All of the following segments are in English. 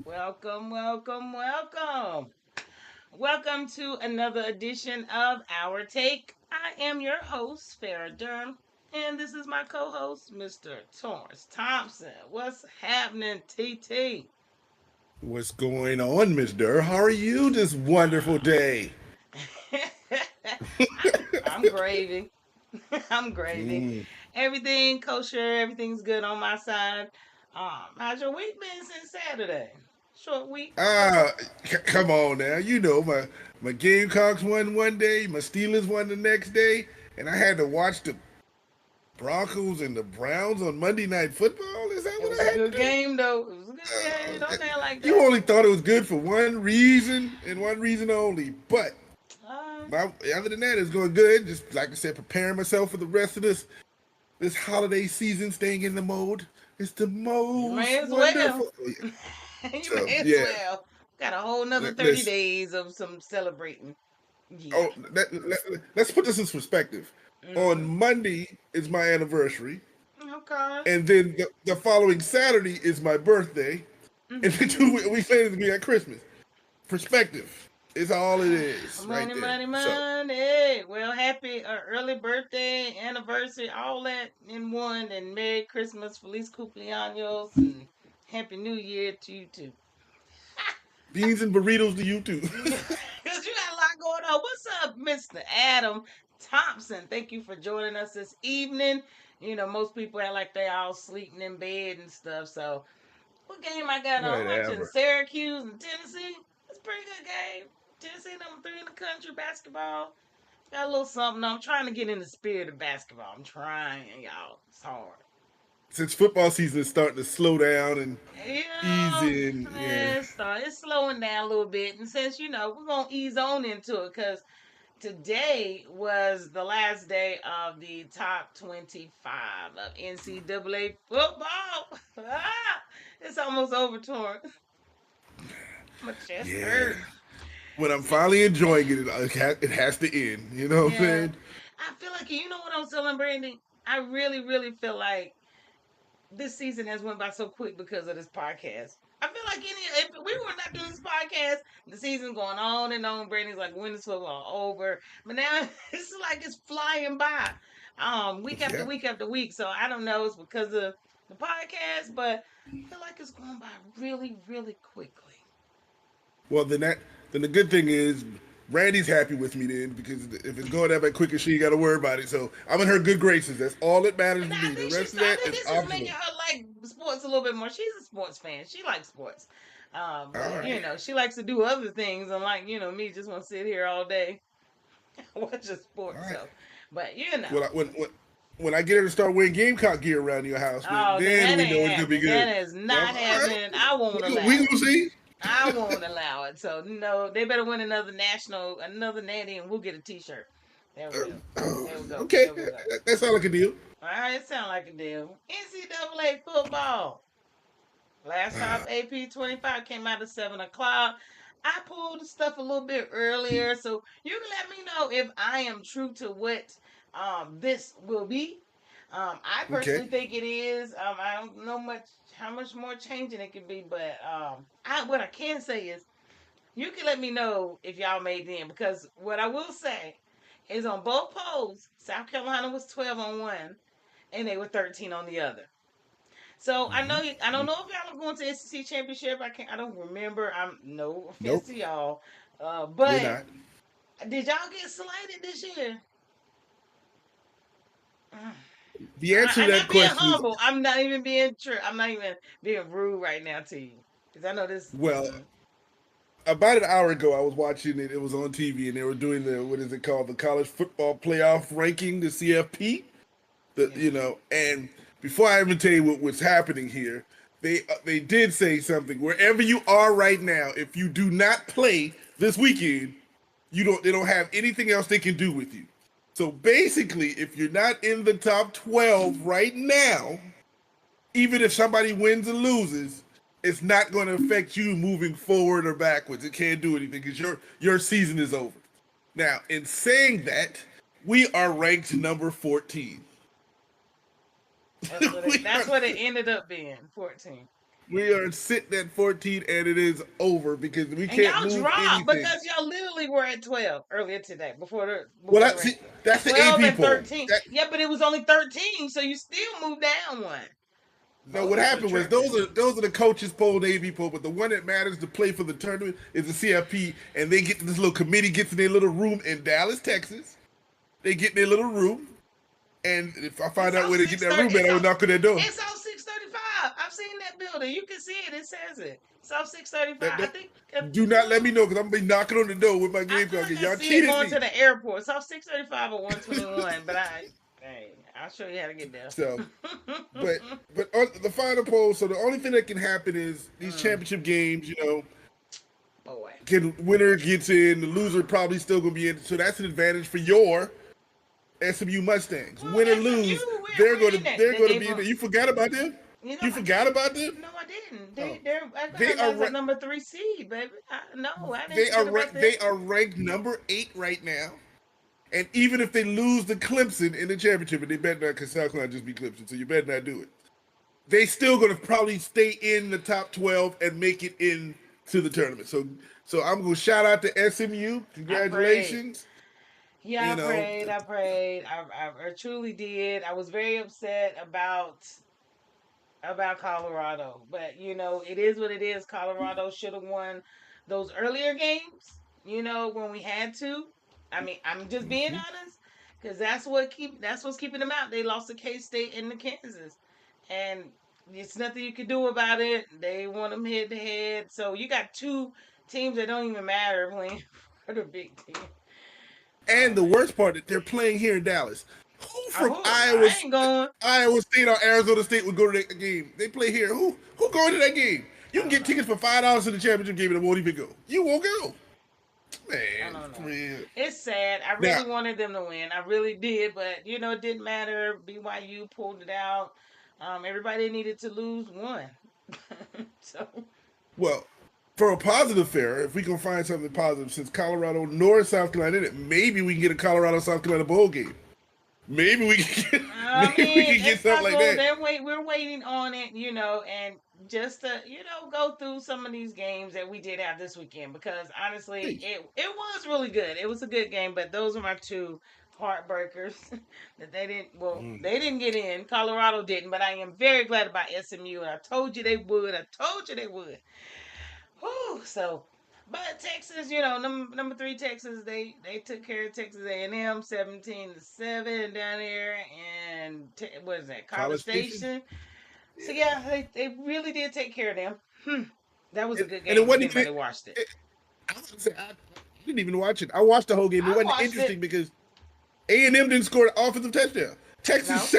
Welcome, welcome, welcome. Welcome to another edition of Our Take. I am your host, Farrah Derr, and this is my co host, Mr. Torrence Thompson. What's happening, TT? What's going on, Miss Derr? How are you this wonderful day? I'm gravy. I'm gravy. Mm. Everything kosher, everything's good on my side. How's your week been since Saturday? Short week so far? Ah, come on now. You know my Gamecocks won one day, my Steelers won the next day, and I had to watch the Broncos and the Browns on Monday Night Football. Is that It what was I a had to good do? game, though. It was a good game. Don't act like You that. only thought it was good for one reason and one reason only. But Uh, other than that, it's going good. Just like I said, preparing myself for the rest of this holiday season, staying in the mode. It's the you may most as well. wonderful. Oh, yeah. You So may as yeah, well. Got a whole nother 30 listen. days of some celebrating. Yeah. Oh, let's put this in perspective. On Hmm. Monday is my anniversary, Okay. and then the following Saturday is my birthday, and then Hmm. 2 weeks later is me at Christmas. Perspective is all it is right Money, there. money, So money. Well, happy early birthday, anniversary, all that in one. And Merry Christmas, Feliz Cumpleaños, and Happy New Year to you too. beans and burritos to you too. Because you got a lot going on. What's up, Mr. Adam Thompson? Thank you for joining us this evening. You know, most people act like they all sleeping in bed and stuff. So, what game I got on? I'm watching Whatever. Syracuse and Tennessee. It's a pretty good game. Tennessee number three in the country basketball. Got a little something. I'm trying to get in the spirit of basketball. I'm trying, y'all. It's hard. Since football season is starting to slow down and ease Yeah, in, yeah. it's slowing down a little bit. And since, we're going to ease on into it because today was the last day of the top 25 of NCAA football. It's almost over, Torrance. My chest Yeah. hurt. When I'm finally enjoying it, it has to end. You know what I'm Yeah. saying? I feel like, you know what I'm telling Brandy? I really, really feel like this season has went by so quick because of this podcast. I feel like if we were not doing this podcast, the season going on and on. Brady's like, when is football over? But now it's like it's flying by, week after Yeah. week after week. So I don't know, it's because of the podcast, but I feel like it's going by really, really quickly. Well, then the good thing is Randy's happy with me then because if it's going that quick, she ain't got to worry about it. So I'm in her good graces. That's all that matters And to I me. The think rest of I that think is this is making optional. her like sports a little bit more. She's a sports fan. She likes sports. All But right. she likes to do other things, unlike me, just want to sit here all day watching All sports. right. So, but Well, when I get her to start wearing Gamecock gear around your house, oh, then then that we know ain't it's gonna be happening. That good. is All not right. happening. I won't We allow it. gonna see. I won't allow it. So no, they better win another natty, and we'll get a T-shirt. There we go. There we go. Okay, There we go. that sounds like a deal. All right, it sounds like a deal. NCAA football. Last time AP 25 came out at 7 o'clock. I pulled the stuff a little bit earlier, so you can let me know if I am true to what this will be. I Okay. personally think it is. I don't know how much more changing it could be, but what I can say is you can let me know if y'all made it in because what I will say is on both polls, South Carolina was 12 on one and they were 13 on the other. So I know I don't know if y'all are going to SEC championship. I don't remember. I'm no offense Nope, to y'all, we're but not. did y'all get slighted this year? Mm. The answer to I'm that not being question is humble. I'm not even being true. I'm not even being rude right now to you because I know this. well. About an hour ago, I was watching it. It was on TV, and they were doing the what is it called, the college football playoff ranking, the CFP. Yeah. And before I even tell you what's happening here, they did say something. Wherever you are right now, if you do not play this weekend, they don't have anything else they can do with you. So basically, if you're not in the top 12 right now, even if somebody wins or loses, it's not going to affect you moving forward or backwards. It can't do anything because your season is over. Now, in saying that, we are ranked number 14. That's what We that's are, what it ended up being. 14. We are sitting at 14, and it is over because we And can't y'all move dropped anything. because y'all literally were at 12 earlier today Well, before the race. that's the 12 AP and poll. 13. Yeah, but it was only 13, so you still moved down one. No, what Voters are happened was tripping. those are the coaches poll, the AP poll, but the one that matters to play for the tournament is the CFP, and they get this little committee gets in their little room in Dallas, Texas. They get in their little room, and if I find It's out off where they get that 630. room at, I will knock on their door. It's off 635. I've seen that building. You can see it. It says it. It's off 635. That, I that, think do not let me know because I'm gonna be knocking on the door with my I game feel card. like Cause I y'all see it cheated going me. to the airport. It's off 635 or 121, but I'll show you how to get there. So, but on the final poll. So the only thing that can happen is these championship games. Boy. Winner gets in, the loser probably still gonna be in. So that's an advantage for your SMU Mustangs. Well, Win or SMU, lose, we're in that. they're They gonna gave be in them. there. You forgot about them? You know, You I forgot didn't. about them? No, I didn't. Oh, I got they them are as a number 3 seed, baby. No, I didn't they are forget about them. they are ranked number 8 right now. And even if they lose to Clemson in the championship, and they better not, because South Carolina just be Clemson, so you better not do it. They still gonna probably stay in the top 12 and make it into the tournament. So I'm gonna shout out to SMU. I prayed. Congratulations. Yeah, You I know, prayed. I prayed. I truly did. I was very upset about Colorado, but it is what it is. Colorado should have won those earlier games. When we had to. I mean, I'm just being honest, because that's what's keeping them out. They lost to K State and to Kansas, and it's nothing you can do about it. They want them head to head. So you got two teams that don't even matter playing for the big team. Oh and the man. worst part that they're playing here in Dallas. Who from I ain't going. Iowa State or Arizona State would go to that game? They play here. Who going to that game? You I can don't get know. tickets for $5 to the championship game and it won't even go. You won't go. I Man, don't know. man. It's sad. I Now, really wanted them to win. I really did, but it didn't matter. BYU pulled it out. Everybody needed to lose one. So well, for a positive fair, if we can find something positive, since Colorado nor South Carolina in it, maybe we can get a Colorado South Carolina bowl game. Maybe we can get I maybe we mean, can get it's something like possible. that. We're waiting on it, and just to go through some of these games that we did have this weekend, because honestly, Please. it was really good. It was a good game, but those are my two heartbreakers that they didn't. Well, they didn't get in. Colorado didn't, but I am very glad about SMU, and I told you they would. I told you they would. Whew, so, but Texas, number 3 Texas, they took care of Texas A&M 17-7 down there, and what is that, College College Station? Station? So yeah, they really did take care of them. That was a good And it game if wasn't even anybody watched it. I was gonna say I didn't even watch it. I watched the whole game. It I wasn't watched it. interesting because A&M didn't score an offensive touchdown. No, Texas,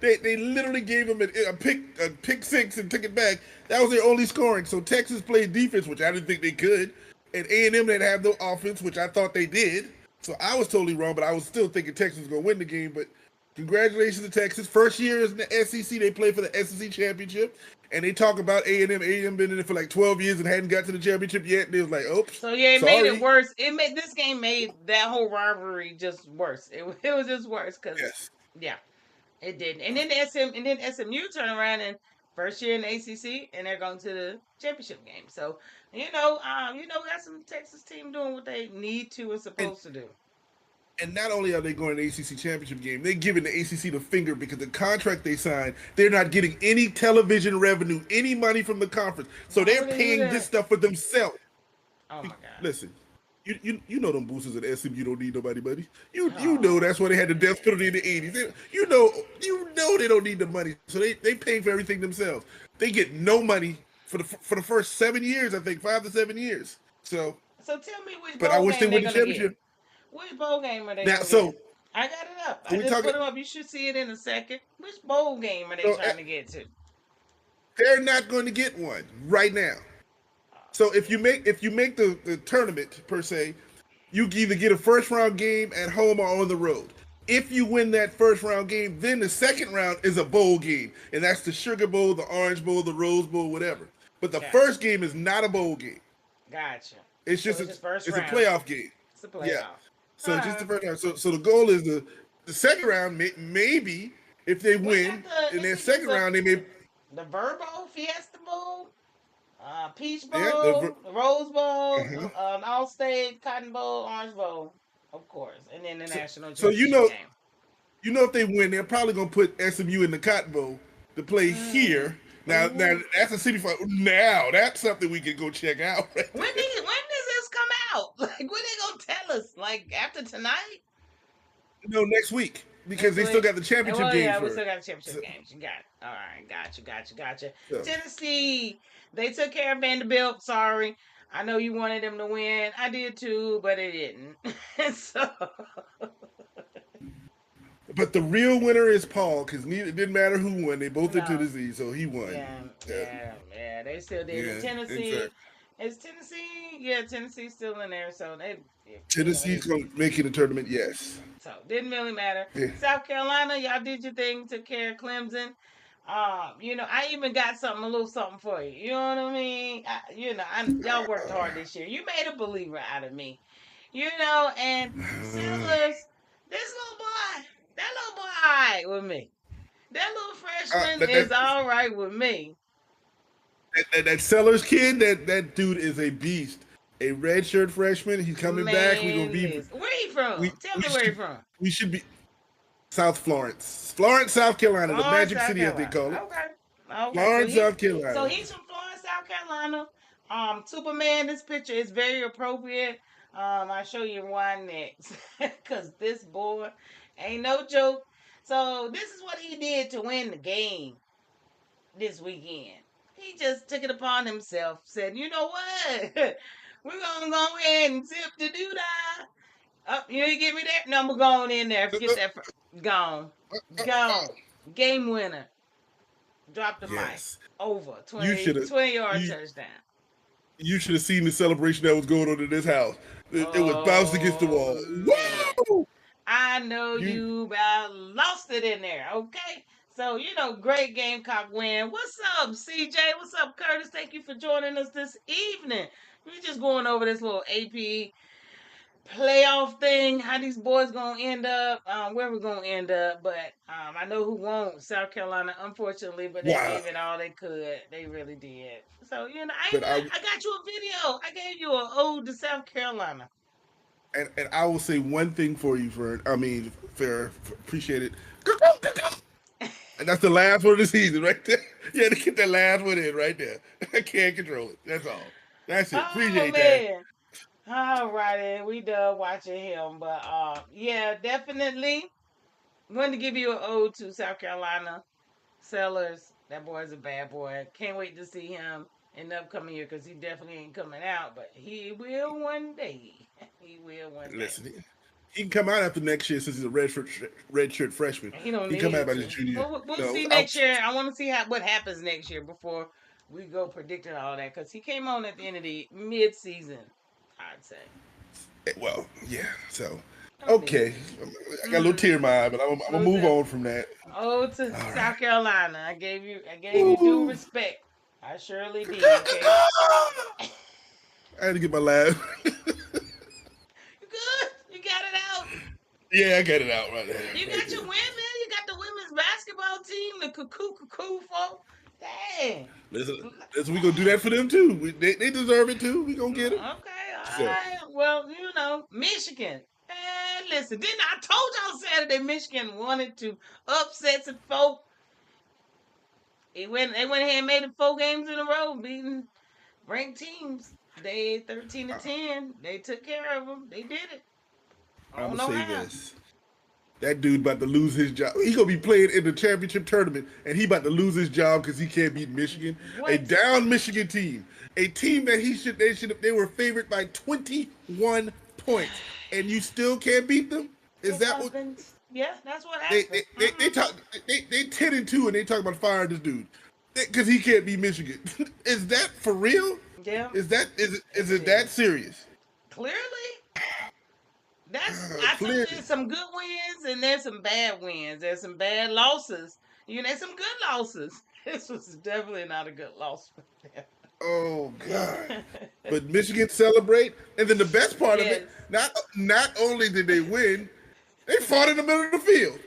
they literally gave them a pick six and took it back. That was their only scoring. So Texas played defense, which I didn't think they could, and A&M didn't have no offense, which I thought they did. So I was totally wrong, but I was still thinking Texas was gonna win the game. But congratulations to Texas. First year in the SEC, they play for the SEC championship, and they talk about A&M. A&M been in it for like 12 years and hadn't got to the championship yet. And they was like, "Oops, so yeah, it made it sorry." worse. This game made that whole rivalry just worse. It was just worse because Yes. yeah, it did. And then SMU turned around and first year in the ACC, and they're going to the championship game. So we got some Texas team doing what they need to and And supposed to do. And not only are they going to the ACC championship game, they're giving the ACC the finger because the contract they signed, they're not getting any television revenue, any money from the conference. So Why they're would they do paying this that? stuff for themselves. Oh my god. Listen, you know them boosters at SMU don't need nobody, buddy. You know Oh that's why they had the death penalty in the 80s. You know they don't need the money, so they pay for everything themselves. They get no money for the first 7 years, I think 5 to 7 years. So, So tell me which but I bowl wish they game they're win the gonna get. championship. Which bowl game are they Now, gonna get? so I got it up. are I we just talking? put them up. You should see it in a second. Which bowl game are they So trying to get to? they're not going to get one right now. So if you make the tournament per se, you either get a first round game at home or on the road. If you win that first round game, then the second round is a bowl game, and that's the Sugar Bowl, the Orange Bowl, the Rose Bowl, whatever. But the Gotcha. first game is not a bowl game. Gotcha. It's So just it's just first it's a round. playoff game. It's a Yeah. playoff. So just the first round. So the goal is the second round. Maybe if they We win got the in their SEC second round, they may. The Verbo, Fiesta Bowl, Peach Yeah. Bowl, Rose Bowl, Uh-huh. All-State, Cotton Bowl, Orange Bowl, of course, and then the So, national so championship game. if they win, they're probably gonna put SMU in the Cotton Bowl to play Mm. here. Now, Ooh. that's a city fight. Now that's something we can go check out. Right When there. does this come out? Like when they gonna tell us? Like after tonight? No, next week because Next they still week? got the championship Well, games yeah, we first. still got the championship So, games. You got it. All right, gotcha. so. Tennessee, they took care of Vanderbilt. Sorry, I know you wanted them to win. I did too, but it didn't. So, But the real winner is Paul because it didn't matter who won. They both in no, Tennessee, so he won. yeah, Yeah, yeah, they still did. And yeah, Tennessee, exactly. is Tennessee? Yeah, Tennessee's still in there, so Tennessee's going to make it a tournament, yes. so didn't really matter. Yeah. South Carolina, y'all did your thing, took care of Clemson. I even got a little something for you. You know what I mean? Y'all worked hard this year. You made a believer out of me. And Settlers, this little boy, that little boy, all right with me. That little freshman But is all right with me. that Sellers kid, that dude is a beast. A redshirt freshman. He's coming back. We gonna Man, be. listen. Where he from? Tell We me where he should from. we should be South Florence, South Carolina, the Florence, Magic South City as they Carolina. call it. Okay. Florence, South Carolina. So he's from Florence, South Carolina. Superman, this picture is very appropriate. I'll show you one next. Cause this boy ain't no joke. So this is what he did to win the game this weekend. He just took it upon himself, said, you know what? We're gonna go ahead and zip the doodah. You get me there? No, I'm going in there. Forget that. Gone. Gone. Game winner. Drop the mic. Yes. Over. You should 20-yard have. touchdown. You should have seen the celebration that was going on in this house. It was bounced against the wall. Man. Whoa! I know you about lost it in there, okay? So, great Gamecock win. What's up, CJ? What's up, Curtis? Thank you for joining us this evening. We're just going over this little AP playoff thing, how these boys gonna end up, where we're gonna end up, but I know who won't. South Carolina, unfortunately, but they Wow. gave it all they could. They really did. So I But got you a video. I gave you an ode to South Carolina. and I will say one thing for you, Farrah, appreciate it. And that's the last one of the season right there. You had to get that last one in right there. I can't control it. That's all. That's it. Appreciate that. All righty, we done watching him, but yeah, definitely wanted to give you an ode to South Carolina Sellers. That boy's a bad boy. Can't wait to see him in the upcoming year because he definitely ain't coming out, but he will one day. He will one day. Listen, he can come out after next year since he's a redshirt freshman. He don't He need come out by to. his junior year. We'll see next year. I want to see what happens next year before we go predicting all that because he came on at the end of the mid-season, I'd say. Well, yeah. So, okay, I got a little tear in my eye, but I'm gonna move on from that. Oh, to South Carolina, I gave you due respect. I surely did. Okay? I had to get my laugh. You good? You got it out. Yeah, I got it out right there. You got your women. You got the women's basketball team, the cuckoo folk. Dang. Listen, we gonna do that for them too. They deserve it too. We gonna get it. Okay, all right. Well, Michigan. Listen, didn't I told y'all Saturday Michigan wanted to upset some folk? They went ahead and made it 4 games in a row, beating ranked teams. They 13-10. They took care of them. They did it. I'm gonna say this. That dude about to lose his job. He gonna be playing in the championship tournament, and he about to lose his job because he can't beat Michigan. What? A down Michigan team, a team that they were favored by 21 points, and you still can't beat them. Is that what? Yeah, that's what happened. They 10-2, and they talk about firing this dude because he can't beat Michigan. Is that for real? Yeah. Is it that serious? Clearly. I think there's some good wins and there's some bad wins. There's some bad losses. There's some good losses. This was definitely not a good loss for them. Oh God! But Michigan celebrate, and then the best part of it, not only did they win, they fought in the middle of the field.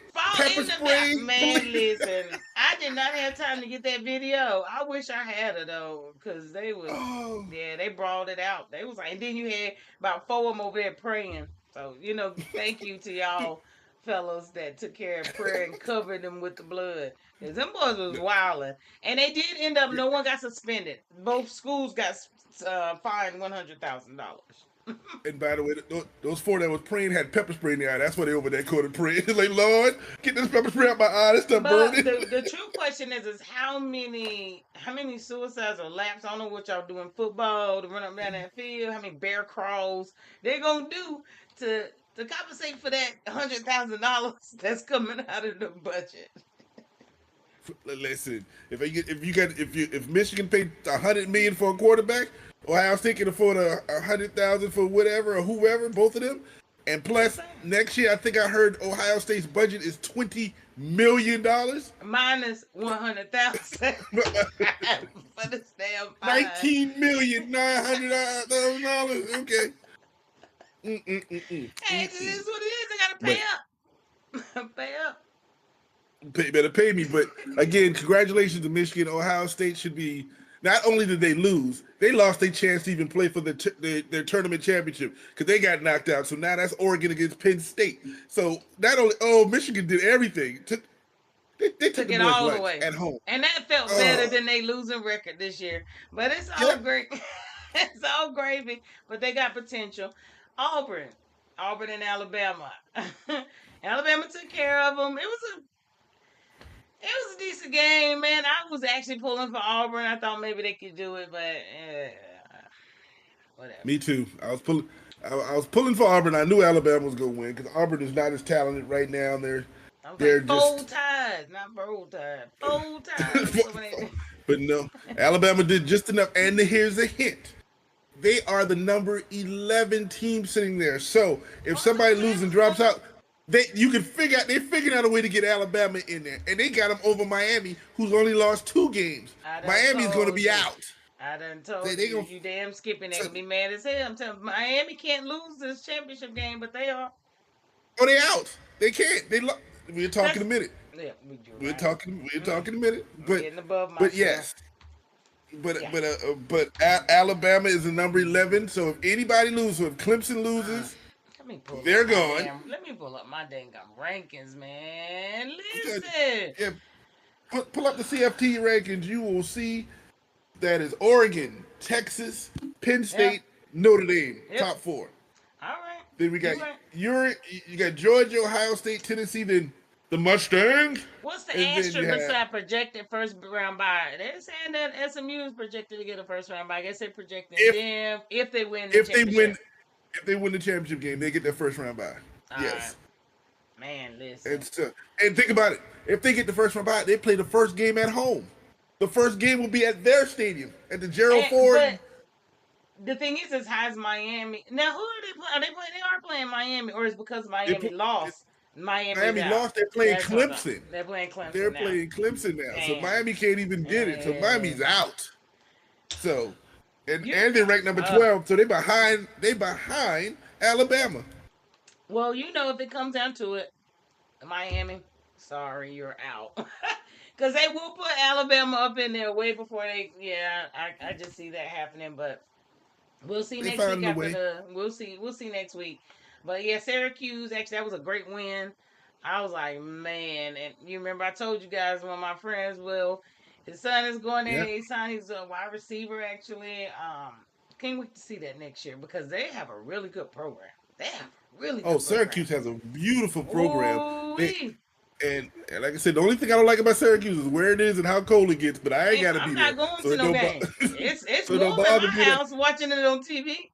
Man, listen, I did not have time to get that video. I wish I had it though, because they was, Oh, yeah, they brought it out. They was like, and then you had about 4 of them over there praying. So thank you to y'all fellows that took care of prayer and covered them with the blood. Cause them boys was wilding, and they did end up. No one got suspended. Both schools got fined $100,000. and by the way, those four that was praying had pepper spray in their eye. That's why they over there quoted praying. Like, Lord, get this pepper spray out my eye. This stuff But burning. the true question is how many suicides or laps? I don't know what y'all do in football to run up down that field. How many bear crawls they gonna do to compensate for that $100,000 that's coming out of the budget? Listen, if Michigan paid $100 million for a quarterback, Ohio State can afford $100,000 for whatever or whoever, both of them. And plus, next year I think I heard Ohio State's budget is $20 million. Minus 100,000 for this damn fine. $19,900,000. Okay. Hey, this is what it is. I gotta pay up. Pay up. Better pay me. But again, congratulations to Michigan. Ohio State should be. Not only did they lose, they lost their chance to even play for their tournament championship because they got knocked out. So now that's Oregon against Penn State. So not only Michigan did everything. They took it all the way at home, and that felt better than they losing record this year. But it's all great. It's all gravy. But they got potential. Auburn and Alabama. Alabama took care of them. It was a decent game, man. I was actually pulling for Auburn. I thought maybe they could do it, but whatever. Me too. I was pulling for Auburn. I knew Alabama was going to win because Auburn is not as talented right now. They're like Full Tide, not Bowl Tide. Full Tide. But no, Alabama did just enough. And here's a hint. They are the number 11 team sitting there. So if somebody loses and drops out, they figured out a way to get Alabama in there, and they got them over Miami, who's only lost 2 games. Miami's going to be out. I done told you damn skipping. They're going to be mad as hell. I'm telling you, Miami can't lose this championship game, but they are. Oh, they out. They can't. We'll talk in a minute. Yeah, we do. We're talking in a minute. But yes. But Alabama is the number 11. So if anybody loses, if Clemson loses, they're gone. Let me pull up my dang rankings, man. Listen. Yeah, pull up the CFT rankings. You will see that is Oregon, Texas, Penn State, Notre Dame, top 4. All right. Then we got you got Georgia, Ohio State, Tennessee, then the Mustangs. What's the asterisk beside projected first round bye? They're saying that SMU is projected to get a first round bye. I guess they're projecting them if they win the championship. If they win the championship game, they get their first round bye. Yes. Man, listen. And think about it. If they get the first round bye, they play the first game at home. The first game will be at their stadium, at the Gerald Ford. But the thing is how's Miami? Now, who are they playing? Are they playing? They are playing Miami, or is it because Miami lost? Miami lost. They're playing Clemson. They're playing Clemson. They're playing Clemson now. Damn. So Miami can't even get it. So Miami's out. So. And they're ranked number 12, so they behind Alabama. Well, if it comes down to it, Miami, sorry, you're out. Because they will put Alabama up in there way before they. Yeah, I just see that happening, but we'll see next week. We'll see next week. But yeah, Syracuse, actually, that was a great win. I was like, man, and you remember I told you guys one of my friends, his son is going there. Yep. His son, he's a wide receiver, actually. Can't wait to see that next year because they have a really good program. They have a really good program. Syracuse has a beautiful program. And like I said, the only thing I don't like about Syracuse is where it is and how cold it gets, but I ain't got to be there. I'm not going to no game. It's warm in my house watching it on TV.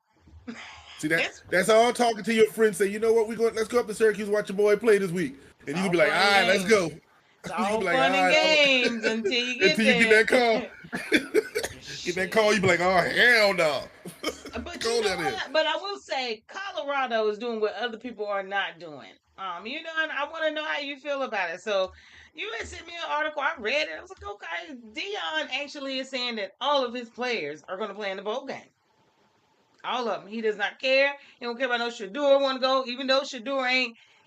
See, that's all talking to your friends. Say, you know what, let's go up to Syracuse, watch your boy play this week. And you can be like, all right, let's go. It's all fun and games until you get that call. Get that call, you be like, oh, hell no. But you know what? But I will say, Colorado is doing what other people are not doing. And I want to know how you feel about it. So you had sent me an article. I read it. I was like, okay, Dion actually is saying that all of his players are going to play in the bowl game. All of them. He does not care. He don't care about no Shador want to go, even though Shador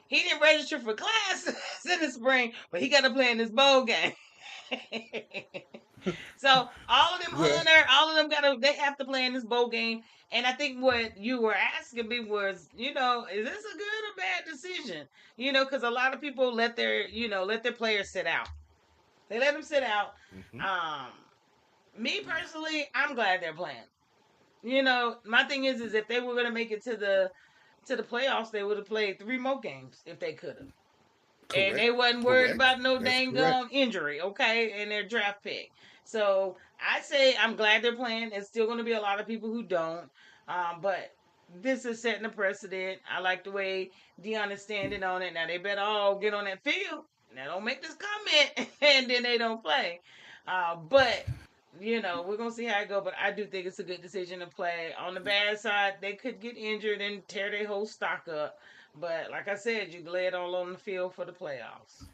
he didn't register for classes in the spring, but he got to play in this bowl game. So all of them Well, all of them they have to play in this bowl game. And I think what you were asking me was, is this a good or bad decision? Because a lot of people let their players sit out. They let them sit out. mhm, Um, Me personally, I'm glad they're playing. My thing is if they were gonna make it to the playoffs, they would have played three more games if they could have. And correct, they wasn't worried correct. about no That's dang correct. injury, okay, in their draft pick. So I say I'm glad they're playing. There's still going to be a lot of people who don't, but this is setting a precedent. I like the way Dion is standing on it. Now they better all get on that field. Now don't make this comment and then they don't play. But we're gonna see how it go. But I do think it's a good decision to play. On the bad side, they could get injured and tear their whole stock up. But like I said, you lay it all on the field for the playoffs.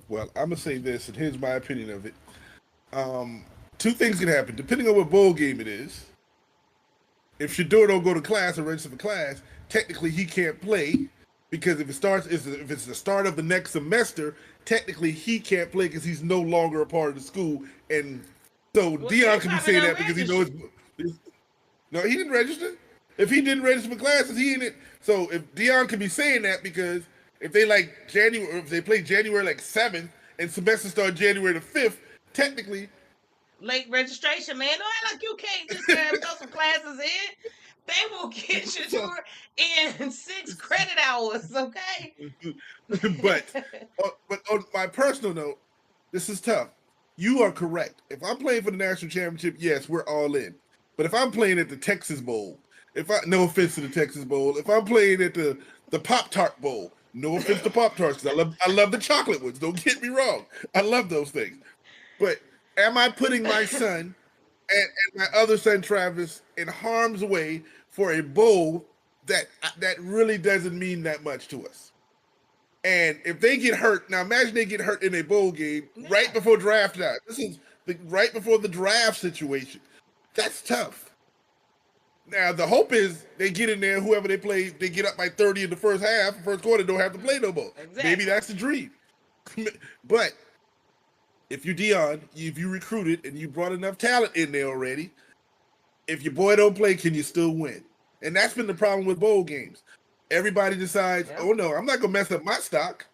Well, I'm gonna say this, and here's my opinion of it. Um, Two things can happen depending on what bowl game it is. If Shador don't go to class or register for class, technically he can't play because if it's the start of the next semester, technically he can't play because he's no longer a part of the school. And so Well, they Dion could be probably saying don't that because he knows. register. No, he didn't register. If he didn't register for classes, he didn't. So if Dion could be saying that because if they like January, if they play January like 7th and semester start January the 5th, technically. Late registration, man. No, like you can't just throw some classes in. They will get you So, in 6 credit hours, okay? but but on my personal note, this is tough. You are correct. If I'm playing for the national championship, yes, we're all in. But if I'm playing at the Texas Bowl, no offense to the Texas Bowl, if I'm playing at the Pop Tart Bowl, no offense to Pop Tarts, because I love the chocolate ones. Don't get me wrong, I love those things. But am I putting my son and my other son Travis in harm's way for a bowl that really doesn't mean that much to us? And if they get hurt, now imagine they get hurt in a bowl game right Yeah, before draft time. This is right before the draft situation. That's tough. Now the hope is they get in there, whoever they play, they get up by 30 in the first half, first quarter, don't have to play no more. Maybe exactly. that's the dream. But if you're Dion, if you recruited and you brought enough talent in there already, if your boy don't play, can you still win? And that's been the problem with bowl games. Everybody decides, Yep. oh no, I'm not gonna mess up my stock.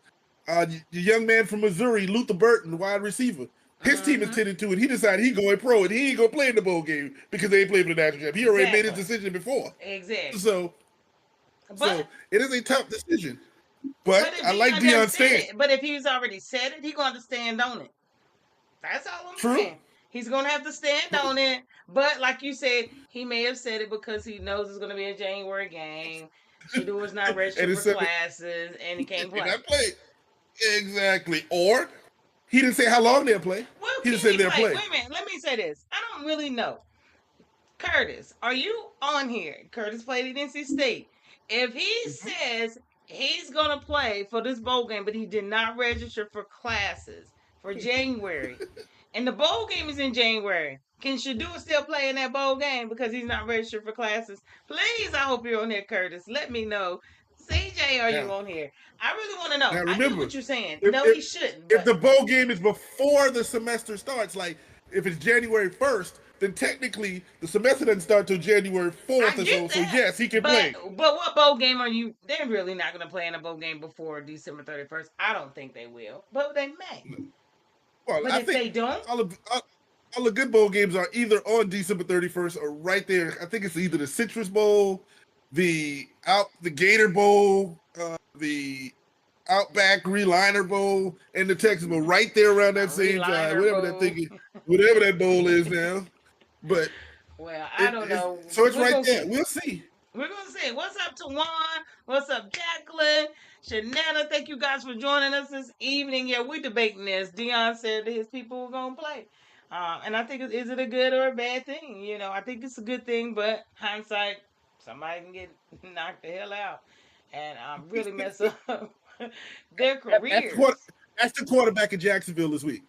The young man from Missouri, Luther Burton, wide receiver, his team is Mm-hmm. 10-2, and he decided he going pro and he ain't gonna play in the bowl game because they ain't playing for the national championship. He already made his Exactly. decision before. Exactly. So, But so it is a tough decision. But but if I like Dion done Dion's said stance. it, but if he's already said it, he gonna stand on it. That's all I'm True. saying. He's gonna have to stand True. on it. But like you said, he may have said it because he knows it's gonna be a January game. Shador's not And registered it's for classes and he can't and play. I play exactly. Or he didn't say how long they'll play. Well, He just can said he they'll play? play. Wait a minute. Let me say this. I don't really know. Curtis, are you on here? Curtis played at NC State. If he Mhm. says he's gonna play for this bowl game, but he did not register for classes for January, and the bowl game is in January, can Shador still play in that bowl game because he's not registered for classes? Please, I hope you're on here, Curtis. Let me know. CJ, are you Now, on here? I really want to know. now I get remember, what you're saying. if, No, if he shouldn't, if but the bowl game is before the semester starts, like if it's January 1st, then technically the semester doesn't start till January I 4th or so. get So that. yes, he can But play. but what bowl game are you? They're really not going to play in a bowl game before December 31st. I don't think they will, but they may. Well, But I if think they don't, all of all the good bowl games are either on December 31st or right there. I think it's either the Citrus Bowl, the Gator Bowl, the Outback Reliner Bowl, and the Texas Bowl, right there around a that same time. reliner bowl. Whatever that bowl is now. But Well, I it don't is know. so it's We're right gonna there. see. We'll see. We're gonna see. What's up, Tawan? What's up, Jacqueline? Shanetta, thank you guys for joining us this evening. Yeah, we're debating this. Dion said that his people were gonna play. And I think, is it a good or a bad thing? I think it's a good thing, but hindsight, somebody can get knocked the hell out and really mess up their That's the quarter, careers. that's the quarterback in Jacksonville this week.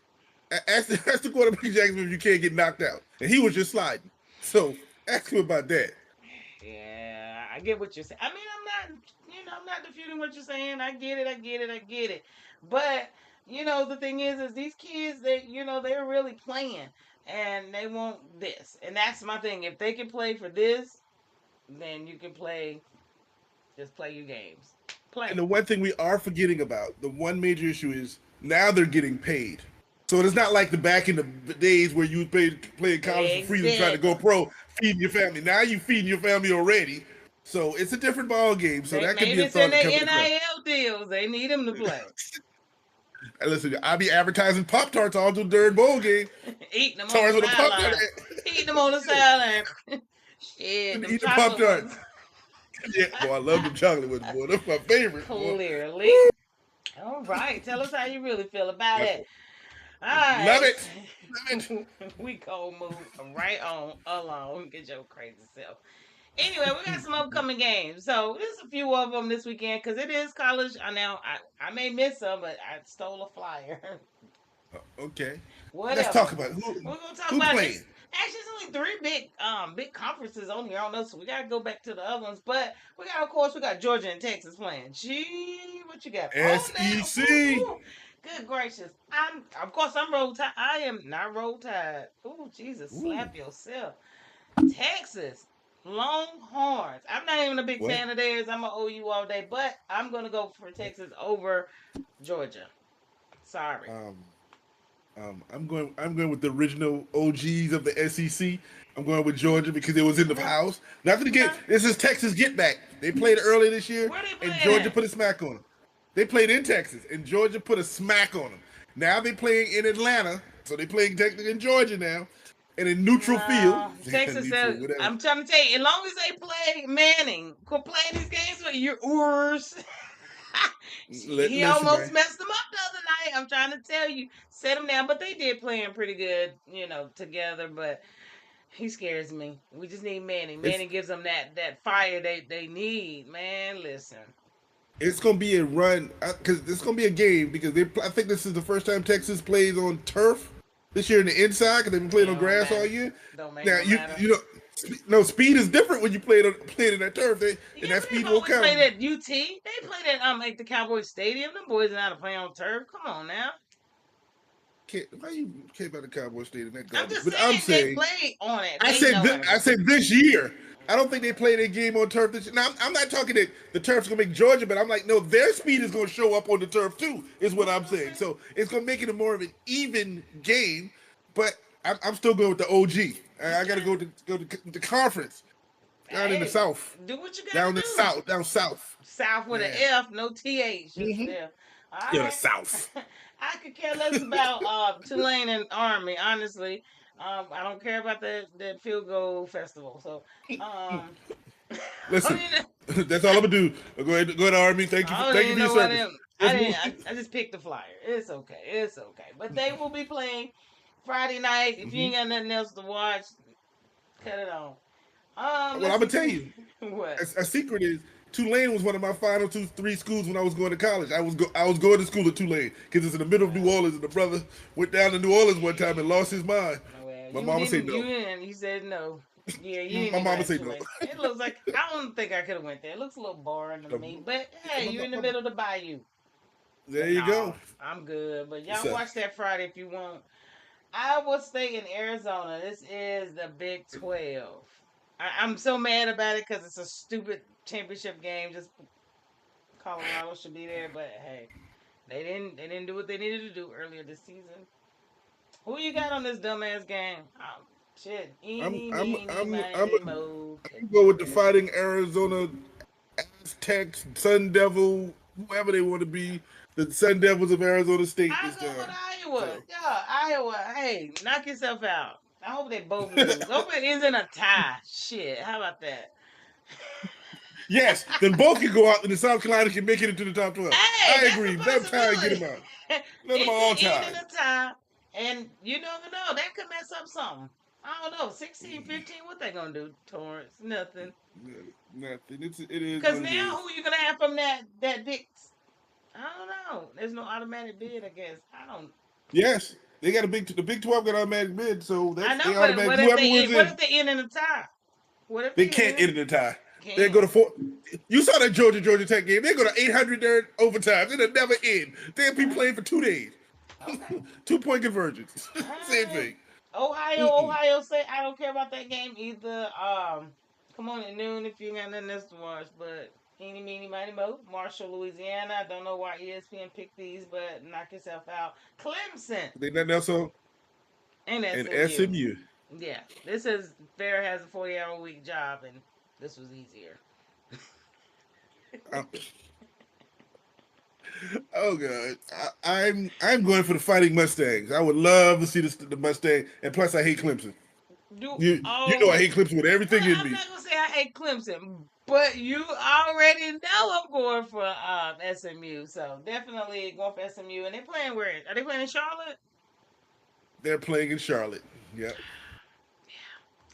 That's the quarterback in Jacksonville if you can't get knocked out. And he was just sliding. So ask him about that. Yeah, I get what you're saying. I mean, I'm not disputing what you're saying. I get it. I get it. I get it. But the thing is these kids, they're really playing, and they want this, and that's my thing. If they can play for this, then you can play. Just play your games. And Play. the one thing we are forgetting about, the one major issue is now they're getting paid. So it's not like the back in the days where you was playing college for free and trying to go Exactly. pro, feeding your family. Now you feeding your family already. So it's a different ball game. So that could be Maybe a it's in thought to their come across. NIL deals. They need them to play. And listen, I'll be advertising Pop Tarts all through Derr bowl game. Eating them on Torrence the with a Pop Tart. sideline. Eating them on the sideline. Shit, them Eating the Pop chocolate Tart. ones. Yeah, boy, I love them chocolate ones, boy. That's my favorite. Boy. Clearly. All right. Tell us how you really feel about it. All right. Love it. Love it. We go move right on along. Get your crazy self. Anyway, we got some upcoming games. So there's a few of them this weekend because it is college. I may miss some, but I stole a flyer. Okay. Whatever. Let's talk about it. We're gonna talk Who about playing? this. Actually, it's only three big conferences on here. I don't know, so we gotta go back to the other ones. But we got Georgia and Texas playing. Gee, what you got? SEC. Ooh. Good gracious. I'm roll tide. I am not roll tide. Ooh, Jesus, slap yourself. Texas. Longhorns. I'm not even a big fan of theirs. I'm gonna OU all day, but I'm gonna go for Texas over Georgia. Sorry. I'm going with the original OGs of the SEC. I'm going with Georgia because it was in the house. Nothing to get. This is Texas get back. They played earlier this year, and Georgia put a smack on them. They played in Texas, and Georgia put a smack on them. Now they're playing in Atlanta, so they're playing technically in Georgia now, and in neutral field. Texas said, I'm trying to tell you, as long as they play Manning, quit playing these games with your oars. He almost messed them up the other night. I'm trying to tell you, set them down, but they did playing pretty good, together. But he scares me. We just need Manning. Manning gives them that fire they need. Man, listen. It's gonna be a run because it's gonna be a game because I think this is the first time Texas plays on turf this year in the inside because they've been playing on grass all year. Don't make now matter. No, speed is different when you play in that turf. And that speed will count. They played at UT. They played at the Cowboys Stadium. Them boys are not playing on turf. Come on now. Why you care about the Cowboys Stadium? I'm saying they played on it. I said this year. I don't think they played a game on turf this year. Now I'm not talking that the turf's gonna make Georgia, but I'm like, no, their speed is gonna show up on the turf too. Is what I'm saying. So it's gonna make it a more of an even game. But I'm still going with the OG. I got to go to the conference down in the south. Do what you got down the south, down south. South with an F, no TH. Mm-hmm. Yeah, the south. I could care less about Tulane and Army, honestly. I don't care about that field goal festival. So, listen, that's all I'm gonna do. Go ahead, Army. Thank you for your service. I just picked the flyer. It's okay. But they will be playing Friday night. If you ain't got nothing else to watch, cut it on. Well, I'm gonna tell you. What? A secret is Tulane was one of my final 2-3 schools when I was going to college. I was going to school at Tulane because it's in the middle of New Orleans, and the brother went down to New Orleans one time and lost his mind. My mama said no. You said no. Yeah, you my mama said no. It looks like I don't think I could have went there. It looks a little boring to me, but hey, you're in the middle of the bayou. There you go. I'm good, but y'all watch that Friday if you want. Iowa State in Arizona. This is the Big 12. I'm so mad about it because it's a stupid championship game. Just Colorado should be there, but hey, they didn't do what they needed to do earlier this season. Who you got on this dumbass game? Oh, shit. I'm go with the Fighting Arizona Aztecs, Sun Devil, whoever they want to be. The Sun Devils of Arizona State. I go with Iowa. So. Yeah, Iowa. Hey, knock yourself out. I hope they both lose. Hope it ends in a tie. Shit, how about that? Yes, then both can go out and the South Carolina can make it into the top 12. Hey, I agree. Let them tie and get them out. Let them all tie. In a tie, and you never know. That could mess up something. I don't know. 16, 15, what they going to do, Torrence? Nothing. Nothing. It is. Because now who you going to have from that big... I don't know. There's no automatic bid, I guess. I don't... Yes. They got the Big 12 got automatic bid, so that's I know, but what if they end in a tie? They can't end in a tie. They go to 4. You saw that Georgia Tech game. They go to 800 there overtime. It'll never end. They'll be playing for 2 days. Okay. 2-point convergence. Same Alright. thing. Ohio State. I don't care about that game either. Come on at noon if you ain't got nothing else to watch. But eeny, meeny, miny, mo. Marshall, Louisiana. I don't know why ESPN picked these, but knock yourself out. Clemson They nothing else on. and And SMU. SMU. Yeah, this is Farrah has a 40-hour-a-week job, and this was easier. Um, oh God, I'm going for the Fighting Mustangs. I would love to see the Mustang, and plus I hate Clemson. You know I hate Clemson with everything in I'm me. not gonna say I hate Clemson, but you already know I'm going for SMU. So definitely going for SMU. And they playing where? Are they playing in Charlotte? They're playing in Charlotte. Yep.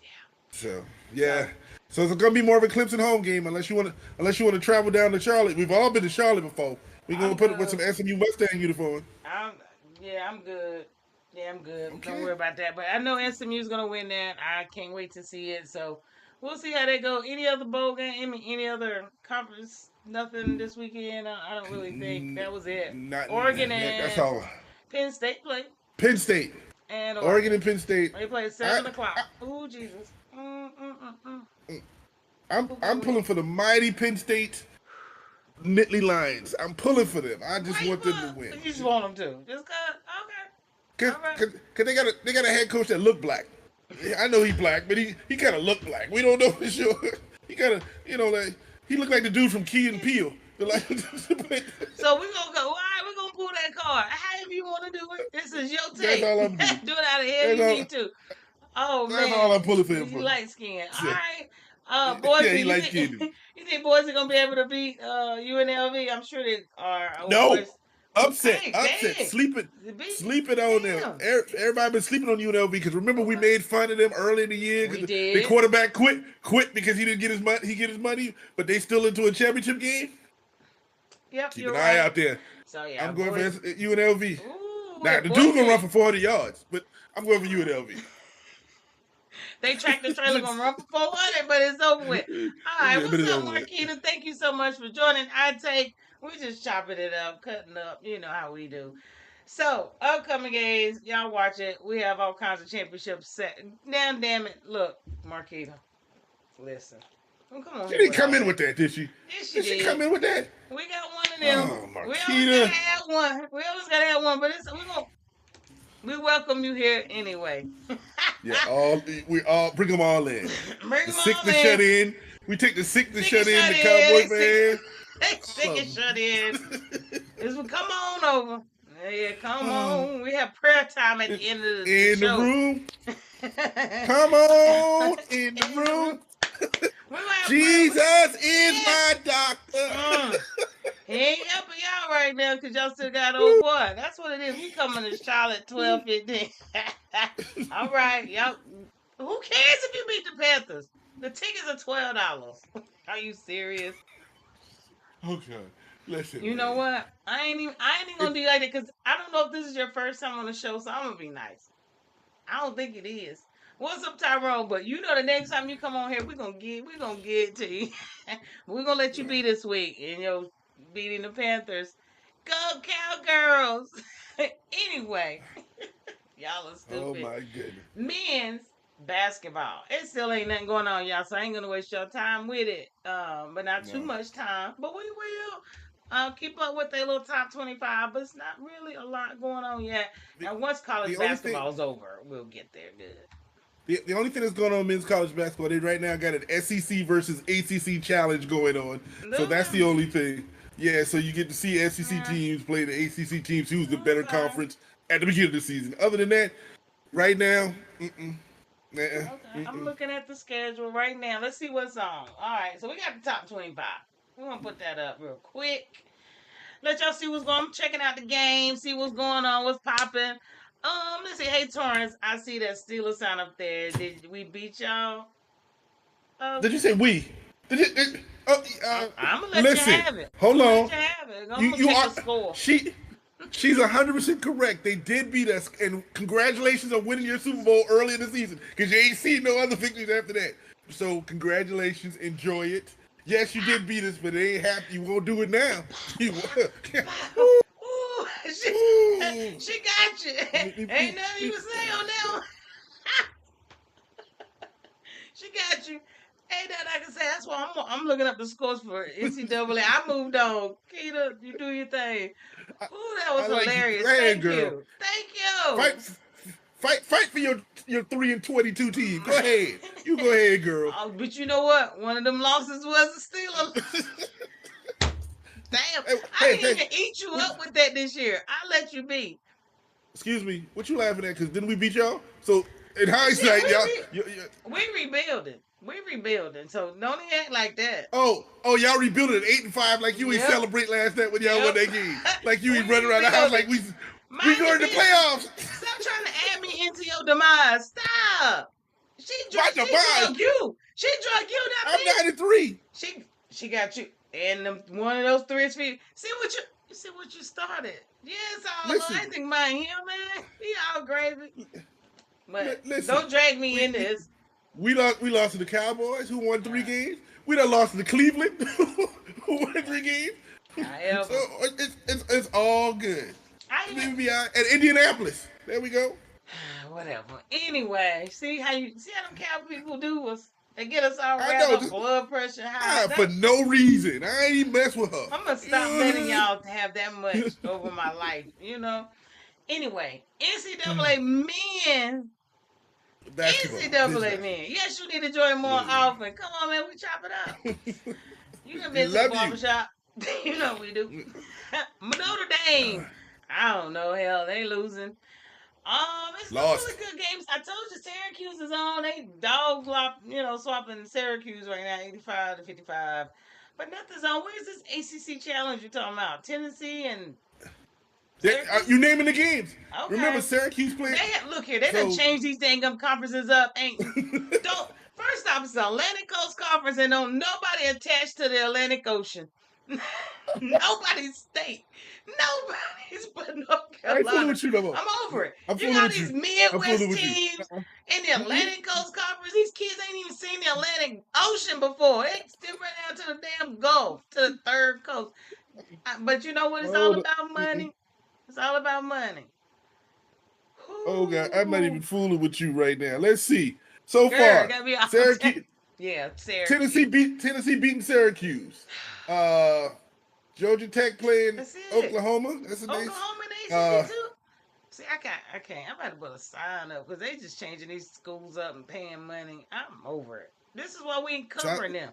Yeah. So yeah. So it's gonna be more of a Clemson home game unless you want to travel down to Charlotte. We've all been to Charlotte before. We're gonna put it with some SMU Mustang uniform. I'm good. Yeah, I'm good. Okay. Don't worry about that. But I know SMU's gonna win that. I can't wait to see it. So we'll see how they go. Any other bowl game? Any other conference? Nothing this weekend. I don't really think that was it. Oregon and that's all. Penn State play. Penn State. And Oregon and Penn State. They play at 7:00. Ooh, Jesus. I'm pulling for the mighty Penn State Nittany Lions. I'm pulling for them. I just want them to win. You just want them to. Just cause. Okay. Cause they got a head coach that look black. I know he's black, but he kind of look black. We don't know for sure. He kind of like he looked like the dude from Key and Peele. So we're gonna go. All right, we're gonna pull that card. However you want to do it. This is your take. That's all I'm doing. Do it out of here. You need to. Oh man. That's all I'm pulling for him You for. light skin. All right. Boys, yeah, he light skinned. You think boys are gonna be able to beat UNLV? I'm sure they are. No. Boys. Upset, Dang. sleeping on them. Everybody been sleeping on UNLV because remember we made fun of them early in the year. We did. The quarterback quit because he didn't get his money. He get his money, but they still into a championship game. Yep, Keep an eye out there. So yeah, I'm going for UNLV. Ooh, Now the dude's gonna run for 400 yards, but I'm going for UNLV. They tractor trailer gonna run for 400, but it's over with. All right, what's up, Marquita? Thank you so much for joining. We just chopping it up, cutting up. You know how we do. So, upcoming games, y'all watch it. We have all kinds of championships set. Now, damn it. Look, Marquita, listen. Oh, come on. She didn't come in with that, did she? Yes, she did. She come in with that? We got one of them. Oh, Marquita. We always gotta have one, but we welcome you here anyway. Yeah, we all bring them all in. Bring the them sick all to in. shut in. We take the sick to shut in. The Cowboy fans. Sick and shut in. Come on over. Yeah, come on. We have prayer time at the end of the show. The room. Come on in the room. Jesus is my doctor. He ain't helping y'all right now because y'all still got old boy. That's what it is. We coming to Charlotte 12:15. All right, y'all. Who cares if you beat the Panthers? The tickets are $12. Are you serious? Okay, listen. You know what? I ain't even gonna do like that because I don't know if this is your first time on the show, so I'm gonna be nice. I don't think it is. What's up, Tyrone? But you know, the next time you come on here, we're gonna get it to you. We're gonna let you be this week, and you're beating the Panthers. Go Cowgirls! Anyway, y'all are stupid. Oh my goodness. Men's basketball. It still ain't nothing going on, y'all. So I ain't gonna waste your time with it. But not too much time. But we will keep up with their little top 25. But it's not really a lot going on yet. And once college basketball's over, we'll get there good. The only thing that's going on in men's college basketball, they right now got an SEC versus ACC challenge going on. So that's the only thing. Yeah, so you get to see SEC teams play the ACC teams, who's the better conference at the beginning of the season. Other than that, right now, Okay. I'm looking at the schedule right now. Let's see what's on. All right, so we got the top 25. We're going to put that up real quick. Let y'all see what's going on. I'm checking out the game, see what's going on, what's popping. Let's see. Hey, Torrence, I see that Steelers sign up there. Did we beat y'all? Did you say we? I'm going to let you have it. Hold on. Let you have it. I'm going to check the score. She's 100% correct. They did beat us, and congratulations on winning your Super Bowl early in the season because you ain't seen no other victories after that. So congratulations, enjoy it. Yes, you did beat us, but it ain't happy. You won't do it now. You won't. Ooh, Ooh. she got you. Ain't nothing you can say on that one. She got you. Ain't nothing I can say. That's why I'm looking up the scores for NCAA. I moved on. Keita, you do your thing. Ooh, that was I like you. hilarious. Go ahead, Thank girl. you. Thank you. Fight, fight for your 3-22 team. Go ahead. You go ahead, girl. Oh, but you know what? One of them losses was a Steeler. Damn, I didn't even eat you what, up with that this year. I let you be. excuse me. What you laughing at? Because didn't we beat y'all? So in Shit, hindsight, we rebuilding. We rebuilding. So don't even act like that. Oh, y'all rebuilding at 8-5 like you ain't celebrate last night when y'all won that game. Like you ain't running around the house like we going to the playoffs. Stop trying to add me into your demise. Stop. She drug you. She drug you, not me. I'm 93. She got you. And one of those 3 feet. See what you started. Yeah, it's all I think about him, man. He all gravy. But listen, don't drag me in this. We lost to the Cowboys, who won 3 games. We done lost to Cleveland, who won 3 games. So it's all good. And Indianapolis. There we go. Whatever. Anyway, see how them cow people do us. They get us all riled up, blood pressure high. For no reason. I ain't even mess with her. I'm gonna stop letting y'all have that much over my life, Anyway, NCAA men. NCAA men. Yes, you need to join more often. Come on, man, we chop it up. You done been to the barbershop. You know we do. Notre Dame. I don't know. Hell, they losing. It's really good games. I told you Syracuse is on. They swapping Syracuse right now, 85-55. But nothing's on. Where's this ACC challenge you're talking about? Tennessee and you naming the games. Okay. Remember Syracuse playing? Look here, they done changed these dang conferences up. First off, it's the Atlantic Coast Conference and don't nobody attached to the Atlantic Ocean. Nobody's state. Nobody's but North Carolina. I'm over it. You got these Midwest teams in the Atlantic Coast Conference. These kids ain't even seen the Atlantic Ocean before. They still right down to the damn Gulf, to the third coast. But you know what? It's all about money. It's all about money. Oh God, I'm not even fooling with you right now. Let's see. So far, Syracuse. Yeah, Tennessee beating Syracuse. Georgia Tech playing Oklahoma. That's the Oklahoma they too. See, I can't. I'm about to put a sign up because they just changing these schools up and paying money. I'm over it. This is why we ain't covering them.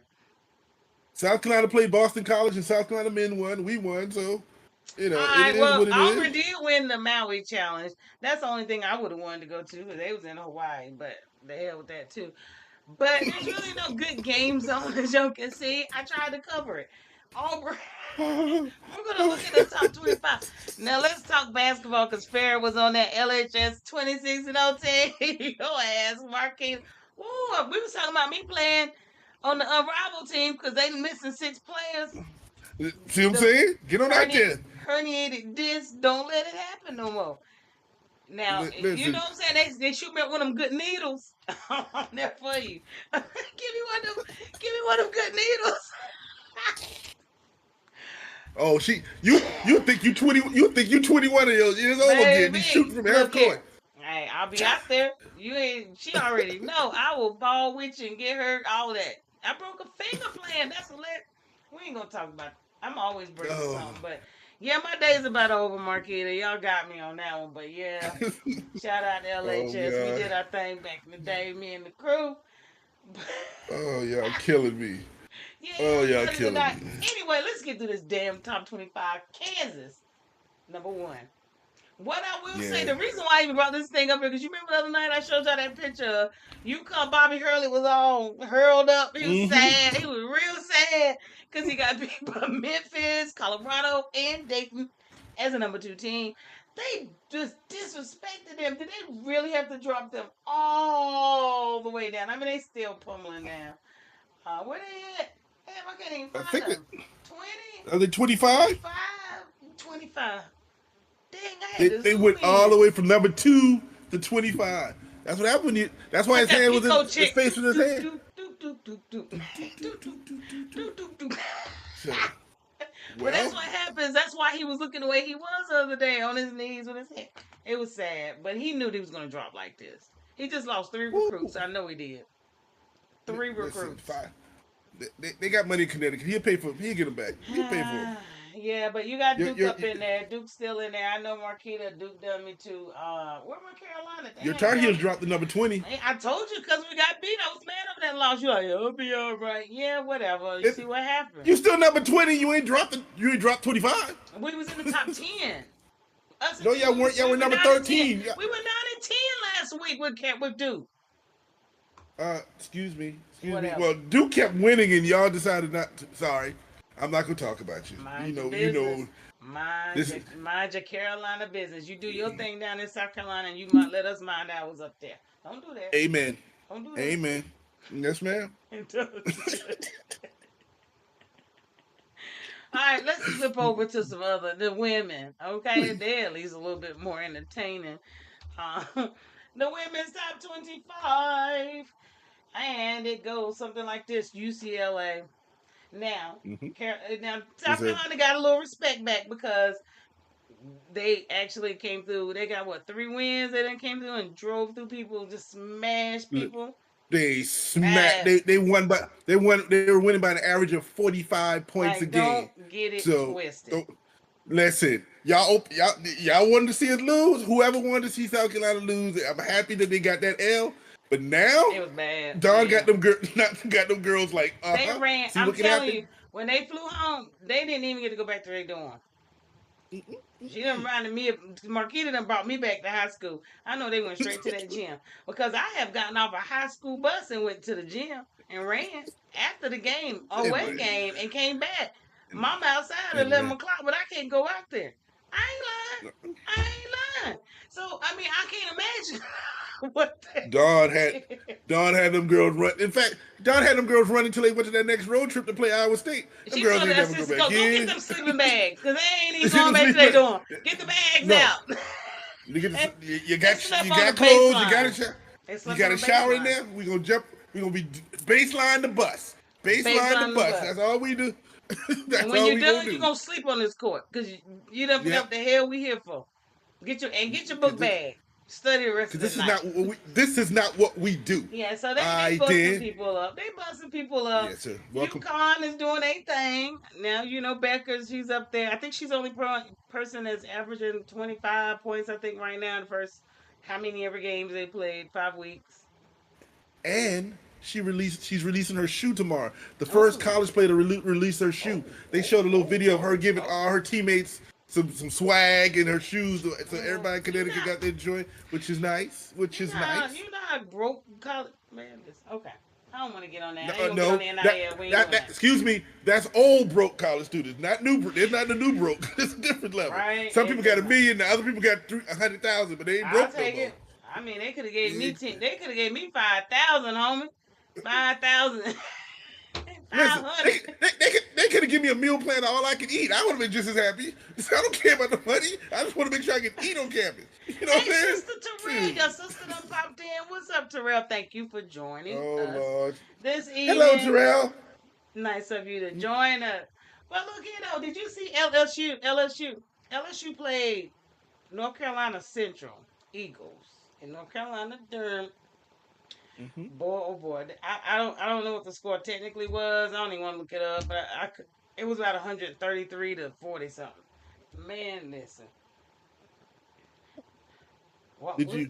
South Carolina played Boston College and South Carolina men won. We won, so it is what it Auburn is. did win the Maui Challenge. That's the only thing I would have wanted to go to because they was in Hawaii, but the hell with that too. But there's really no good games on, as you can see. I tried to cover it. Auburn. We're going to look at the top 25. Now, let's talk basketball because Farrah was on that LHS 26-0 team. Your ass, Marquise. Woo, we was talking about me playing on the Unrivaled team because they missing 6 players. See what I'm saying? Get on out there. Herniated disc. Don't let it happen no more. Now, you know what I'm saying? They shoot me up one of them good needles. I'm there for you. Give me one of them good needles. Oh, you think you 21 years old again? You shooting from half court. Hey, I'll be out there. She already know. I will ball with you and get her all that. I broke a finger playing. That's we ain't gonna talk about it. I'm always breaking something, but yeah, my day's about over, Marquita. Y'all got me on that one, but yeah. Shout out to LHS. We did our thing back in the day, me and the crew. Oh, y'all killing me. Yeah, y'all killing me. Anyway, let's get to this damn top 25. Kansas, number 1. What I will say, the reason why I even brought this thing up here, because you remember the other night I showed y'all that picture. Bobby Hurley was all hurled up. He was sad. He was real sad because he got beat by Memphis, Colorado, and Dayton as a number 2 team. They just disrespected them. Did they really have to drop them all the way down? I mean, they still pummeling down. Where they at? Damn, I can't even find them. 20? Are they 25? 25. Dang, they went all the way from number 2 to 25. That's what happened when that's why his hand was his face was in his hand. do do do do do do do do. So, But that's well, what happens. That's why he was looking the way he was the other day on his knees with his head. It was sad, but he knew he was going to drop like this. He just lost 3 recruits. woo, I know he did. 3 recruits. fine. They got money in Connecticut. He'll get them back. He'll pay for them. Yeah, but you got Duke Your, up in there. Duke's still in there. I know Marquita. Duke done me too. Where my Carolina? your Damn, Tar Heels Carolina. dropped the number 20. Hey, I told you because we got beat. I was mad over that loss. You like, it'll be all right. Yeah, whatever. You see what happened. You still number 20. You ain't dropped 25. We was in the top 10. No, y'all weren't. Y'all were number 13. We were 9-10 last week with Duke. Excuse me. Whatever. Well, Duke kept winning, and y'all decided not to. Sorry, I'm not gonna talk about you. Mind You your know. business. Mind your Carolina business. You do your thing down in South Carolina, and you might let us mind ours up there. Don't do that. Amen. Don't do that. Amen. Yes, ma'am. All right, let's flip over to the women. Okay, they're at least a little bit more entertaining. The women's top 25, and it goes something like this: UCLA. Now, South Carolina got a little respect back because they actually came through. They got 3 wins. They then came through and drove through people, just smashed people. They smacked. They won by. They were winning by an average of 45 points a game. Don't get it twisted. Listen, y'all wanted to see us lose. Whoever wanted to see South Carolina lose, I'm happy that they got that L. But now, it was bad. Don got them girls like. They ran. I'm telling you, when they flew home, they didn't even get to go back to their dorm. She done reminded me of Marquita done brought me back to high school. I know they went straight to that gym because I have gotten off a high school bus and went to the gym and ran after the game, away game, and came back. Mama outside at 11 o'clock, but I can't go out there. I ain't lying. So I mean, I can't imagine what Don had them girls run. In fact, Don had them girls run until they went to that next road trip to play Iowa State. Them girls ain't never go back go get them sleeping bags because they ain't even going back to their dorm. Get the bags out. You got clothes. You got a shower in there. We gonna jump. We gonna be baseline the bus. Baseline the bus. That's all we do. And when you're done, you're gonna sleep on this court because you done forgot what the hell we here for. Get your book bag. Study the rest of the night. This is not what we do. Yeah, so they busting people up. They busting people up. Yes, sir. Welcome. UConn is doing their thing. Now, Becker's, she's up there. I think she's the only person that's averaging 25 points, I think, right now in the first, how many ever games they played? 5 weeks. And she's releasing her shoe tomorrow. The first college player to release her shoe. They showed a little video of her giving all her teammates some swag in her shoes, so everybody in Connecticut got to enjoy, which is nice. You know how broke college man is. Okay, I don't want to get on that. Excuse me, that's old broke college students, not new. It's not the new broke. It's a different level. Right. Some people got $1 million, the other people got 100,000, but they ain't broke. I'll take it. I mean, they could have gave me 10. They could have gave me 5,000, homie. 5,000. Listen, they could have given me a meal plan of all I could eat. I would have been just as happy. So I don't care about the money. I just want to make sure I can eat on campus. You know what I'm saying? Sister Terrell, your sister done popped in. What's up, Terrell? Thank you for joining us. Lord. This evening. Hello, Terrell. Nice of you to join us. Well, look here, did you see LSU? LSU played North Carolina Central Eagles in North Carolina Derr. Mm-hmm. Boy, oh boy! I don't know what the score technically was. I don't even want to look it up, but it was about 133 to 40 something. Man, listen. Did you?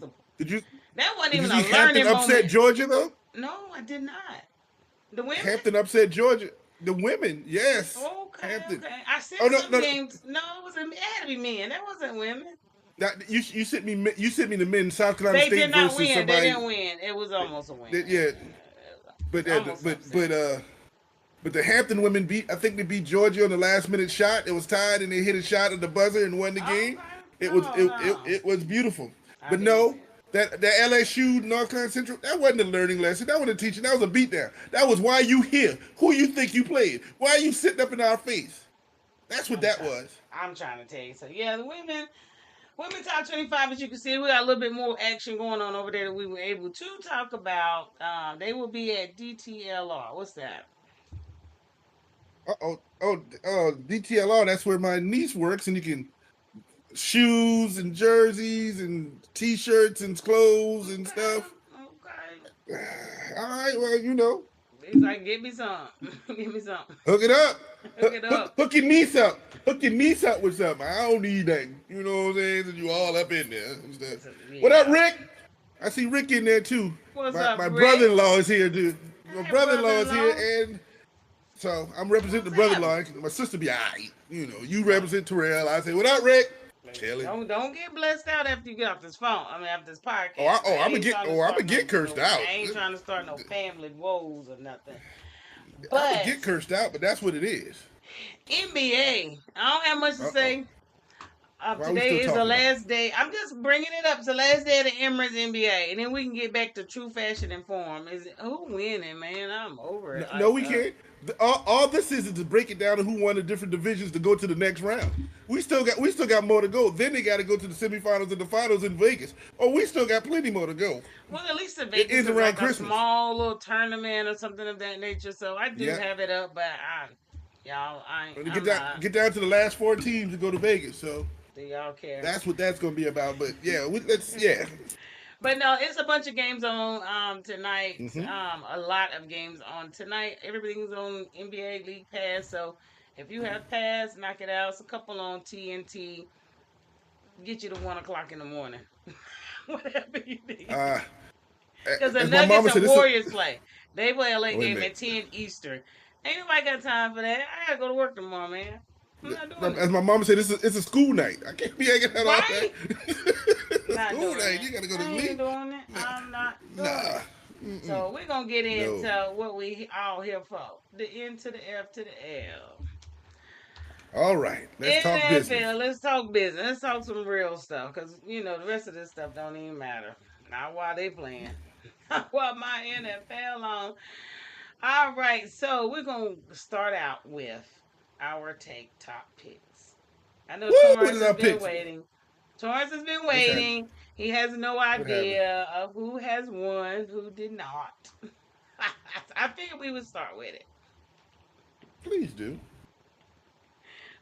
That wasn't even a learning Hampton upset moment. Georgia though? No, I did not. The women. Hampton upset Georgia. The women, yes. Okay, Hampton. okay. I said games. No, it had to be men. That wasn't women. Now, you sent me the men South Carolina State did not versus win. somebody. They didn't win. It was almost a win. But the Hampton women beat Georgia on the last minute shot. It was tied and they hit a shot at the buzzer and won the game. It was beautiful. But no, that LSU North Carolina Central, that wasn't a learning lesson. That wasn't a teaching. That was a beatdown. That was why you here. Who you think you played? Why are you sitting up in our face? That's what that was. I'm trying to tell you. So yeah, the women. Women Top 25, as you can see, we got a little bit more action going on over there that we were able to talk about. They will be at DTLR. What's that? DTLR. That's where my niece works, and you can shoes and jerseys and T-shirts and clothes and stuff. Okay. All right, well, you know. He's like, get me some. Give me some. Hook it up. Hook it up. Hook your niece up. Hook your niece up with something. I don't need that. You know what I'm saying? So you all up in there. And stuff. Yeah. What up, Rick? I see Rick in there too. What's up, my Rick? brother-in-law is here, dude. My Hey, brother-in-law is brother-in-law. here, and so I'm representing the brother-in-law. My sister be alright. You know, you represent Terrell. I say, what up, Rick? Don't get blessed out after you get off this phone. I mean, after this podcast. I'm gonna get cursed out. I ain't trying to start no family woes or nothing. I'm But gonna get cursed out, but that's what it is. NBA, I don't have much to say. Why we Today still is the talking last day. I'm just bringing it up. It's the last day of the Emirates NBA, and then we can get back to true fashion and form. Is it who winning, man? I'm over it. No, we can't. All this is to break it down to who won the different divisions to go to the next round. We still got more to go. Then they got to go to the semifinals and the finals in Vegas. Oh, we still got plenty more to go. Well, at least the Vegas is is around like Christmas. a small little tournament or something of that nature. So I do Yeah. have it up, but I ain't. Get down to the last 4 teams to go to Vegas. So Do y'all care? that's what that's going to be about. But yeah, But no, it's a bunch of games on tonight. Mhm. A lot of games on tonight. Everything's on NBA League Pass. So if you have Pass, knock it out. It's a couple on TNT. Get you to 1:00 in the morning. Whatever you need. Because the as my mama Nuggets said, and this Warriors play. They play a late Wait a game minute. at 10 Eastern. Ain't nobody got time for that. I gotta go to work tomorrow, man. I'm not doing as my mama said, it's a school night. I can't be hanging out all Right? day. Not School doing night, it. you gotta go to I ain't sleep. doing it. I'm not doing Nah. it. So we're gonna get into what we all here for. The N to the F to the L. All right, let's talk NFL, business. let's talk business. Let's talk some real stuff. Cause the rest of this stuff don't even matter. Not while they playing. Not while my NFL on. All right, so we're gonna start out with our top picks. I know Woo, Torrence what is our has been picks? waiting. Torrence has been What's happening? waiting. He has no idea of who has won, who did not. I figured we would start with it. Please do.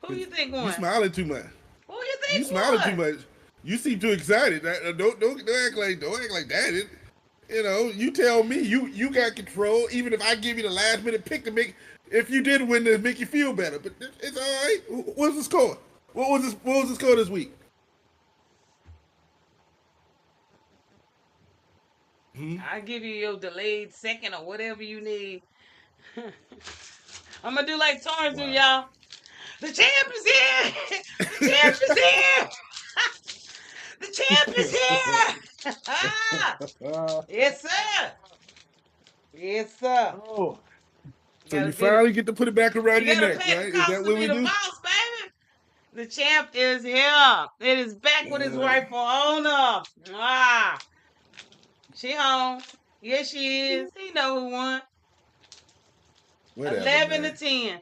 Who you think won? You smiling too much. Who you think You smiling won? too much. You seem too excited. Don't act like that. You tell me you got control. Even if I give you the last minute pick to make, if you did win, to make you feel better. But it's all right. What's the score? What was the score this week? I give you your delayed second or whatever you need. I'm gonna do like Torrence do, y'all. The champ is here. The champ is here. The champ is here. Yes, sir. Yes, sir. Oh. So you finally get to put it back around You your gotta neck, pay right? the Is cost that to what be we the do? boss, baby. The champ is here. It is back with his rightful owner. Ah, she home. Yes, she is. He know who won. Whatever, 11 man. to 10.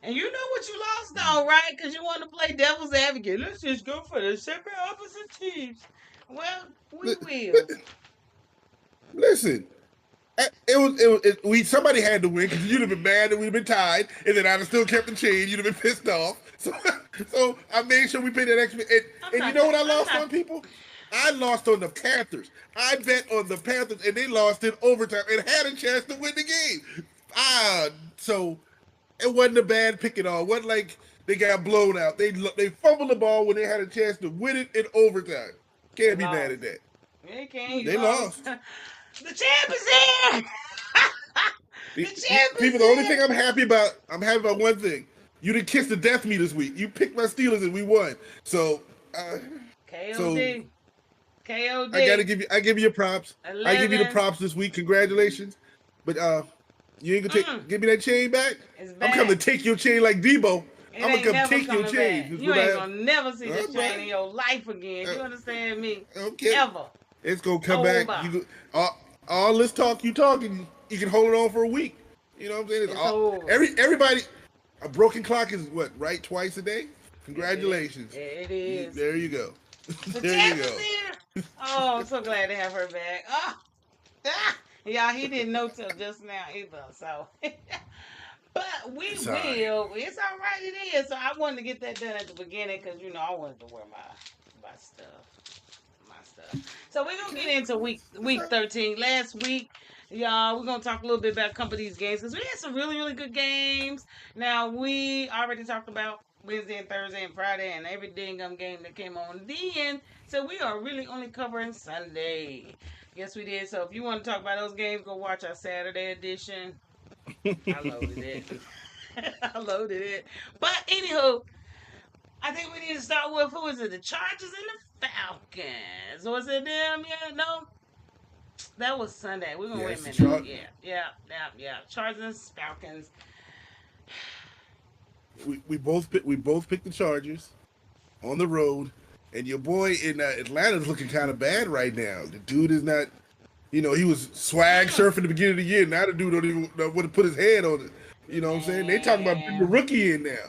And you know what you lost on, right? Because you want to play devil's advocate. Let's just go for the separate opposite teams. Well, we will. Listen, somebody had to win because you'd have been mad and we'd have been tied, and then I'd have still kept the chain. You'd have been pissed off. So I made sure we paid that extra. And you know what I lost on, people? I lost on the Panthers. I bet on the Panthers, and they lost in overtime and had a chance to win the game. So it wasn't a bad pick at all. It wasn't like they got blown out. They fumbled the ball when they had a chance to win it in overtime. Can't be mad at that. They can't. They lost. The champ is here. The champ is People, the only thing I'm happy about one thing. You didn't kiss the death me this week. You picked my Steelers and we won. So KOD. KOD. I give you your props. 11. I give you the props this week. Congratulations. But you ain't gonna give me that chain back? I'm coming to take your chain like Debo. I'm gonna come take your chain. You ain't gonna never see this chain in your life again. You understand me? Okay. Ever. It's gonna come back. All this talk you talking, you can hold it on for a week. You know what I'm saying? Everybody, a broken clock is what, right? Twice a day? Congratulations. It is. There you go. The There you champ is go. here. Oh, I'm so glad to have her back. Oh, y'all, he didn't know till just now either. So, but we It's all right. will. It's all right. It is. So I wanted to get that done at the beginning because I wanted to wear my stuff. My stuff. So we're gonna get Okay. into That's week all right. 13. Last week, y'all, we're gonna talk a little bit about a couple of these games because we had some really good games. Now we already talked about Wednesday and Thursday and Friday and every dang game that came on then. So we are really only covering Sunday. Yes, we did. So if you want to talk about those games, go watch our Saturday edition. I loaded it. I loaded it. But anywho, I think we need to start with who is it? The Chargers and the Falcons. Was it them? Yeah, no, that was Sunday. We're gonna Yeah, wait a it's the minute though. chart. Yeah. Chargers, Falcons. We both picked the Chargers on the road, and your boy in Atlanta's looking kind of bad right now. The dude is not. He was swag Mm, surfing at the beginning of the year. Now the dude don't even know what to put his head on it. You know what I'm saying? They talking about putting the man. rookie in now.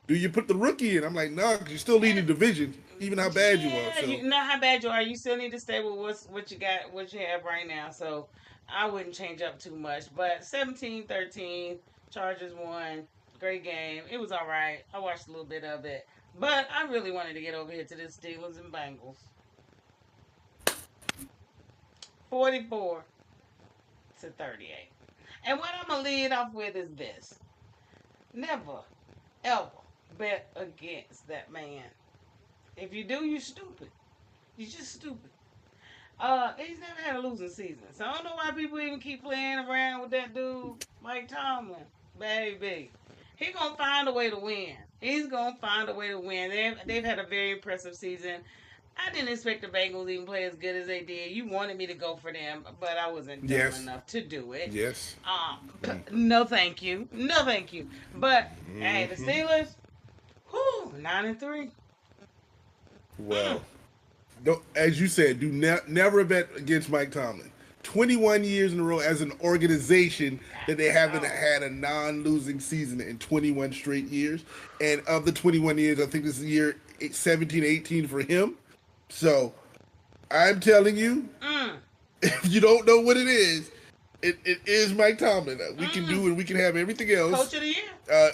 Do you put the rookie in? I'm like, no, because you're still leading the division, even how bad you are. Yeah, So you know how bad you are. You still need to stay with what you got, what you have right now. So I wouldn't change up too much. But 17-13, Chargers won. Great game. It was all right. I watched a little bit of it. But I really wanted to get over here to the Steelers and Bengals. 44-38. And what I'm going to lead off with is this. Never, ever bet against that man. If you do, you're stupid. You're just stupid. He's never had a losing season. So I don't know why people even keep playing around with that dude, Mike Tomlin. Baby. He gonna find a way to win. He's gonna find a way to win. They've had a very impressive season. I didn't expect the Bengals even play as good as they did. You wanted me to go for them, but I wasn't dumb yes, enough to do it. yes. No, thank you. No, thank you. But hey, the Hmm. Steelers, 9-3. Mm. Well, as you said, never bet against Mike Tomlin. 21 years in a row as an organization that they haven't Oh, had a non-losing season in 21 straight years. And of the 21 years, I think this is year 17, 18 for him. So I'm telling you, mm, if you don't know what it is Mike Tomlin. We can do and mm. we can have everything else. Coach of the year, Uh,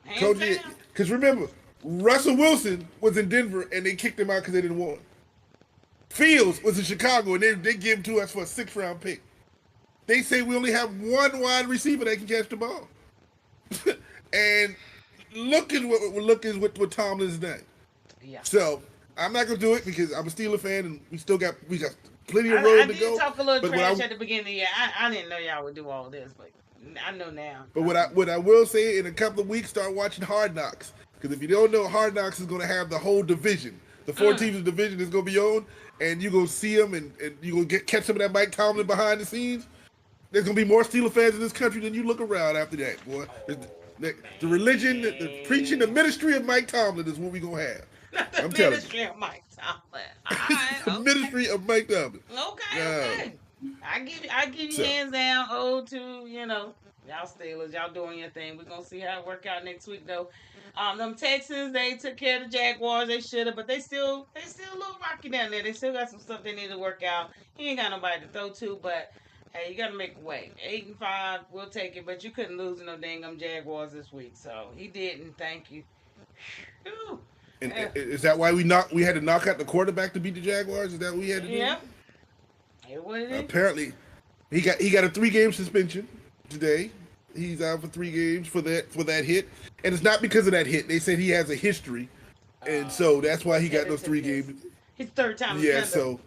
hands Coach, down. because remember, Russell Wilson was in Denver and they kicked him out because they didn't want him. Fields was in Chicago and they gave him to us for a 6th-round pick. They say we only have one wide receiver that can catch the ball. And look at what Tomlin's done. Yeah. So I'm not gonna do it because I'm a Steeler fan and we got plenty of I road to did go. talk a little But trash at the beginning of the year. I didn't know y'all would do all this, but I know now. what I will say in a couple of weeks, start watching Hard Knocks because if you don't know, Hard Knocks is gonna have the whole division. The four Mm. teams of the division is gonna be on, and you're gonna see them and you're gonna catch some of that Mike Tomlin behind the scenes. There's gonna be more Steeler fans in this country than you look around after that, boy. The religion, the preaching, the ministry of Mike Tomlin is what we gonna have. The I'm telling ministry of Mike Tomlin. All you, right, the okay, ministry of Mike Tomlin. okay, Um, okay. I give you so hands down. To y'all Steelers, y'all doing your thing. We're gonna see how it work out next week though. Them Texans, they took care of the Jaguars. They should have, but they still a little rocky down there. They still got some stuff they need to work out. He ain't got nobody to throw to, but hey, you gotta make a way. 8-5, we'll take it. But you couldn't lose to no dang Jaguars this week, so he didn't. Thank you. Whew. and Eh, is that why we had to knock out the quarterback to beat the Jaguars? Is that what we had to do? Yep. It what it is. Apparently, he got a 3-game suspension today. He's out for 3 games for that hit, and it's not because of that hit. They said he has a history, and so that's why he got those 3 games. His third time Yeah. offender. So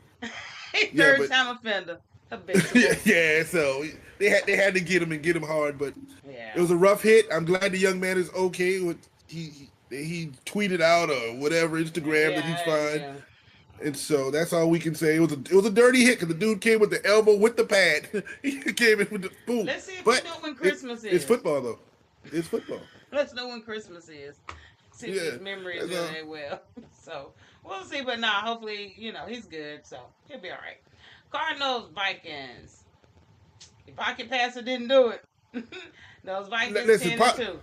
His yeah, third but time offender. Habitual. yeah. So they had to get him and get him hard, but Yeah. it was a rough hit. I'm glad the young man is okay. He tweeted out or whatever Instagram that he's fine. Yeah. And so that's all we can say. It was a dirty hit because the dude came with the elbow with the pad. He came in with the boom. Let's see if But you know when Christmas it's is. football though. It's football. Let's know when Christmas is. See if Yeah. his memory is That's all. doing well. So we'll see. But nah, hopefully, he's good. So he'll be all right. Cardinals, Vikings. The pocket passer didn't do it. Those Vikings Listen, 10-2.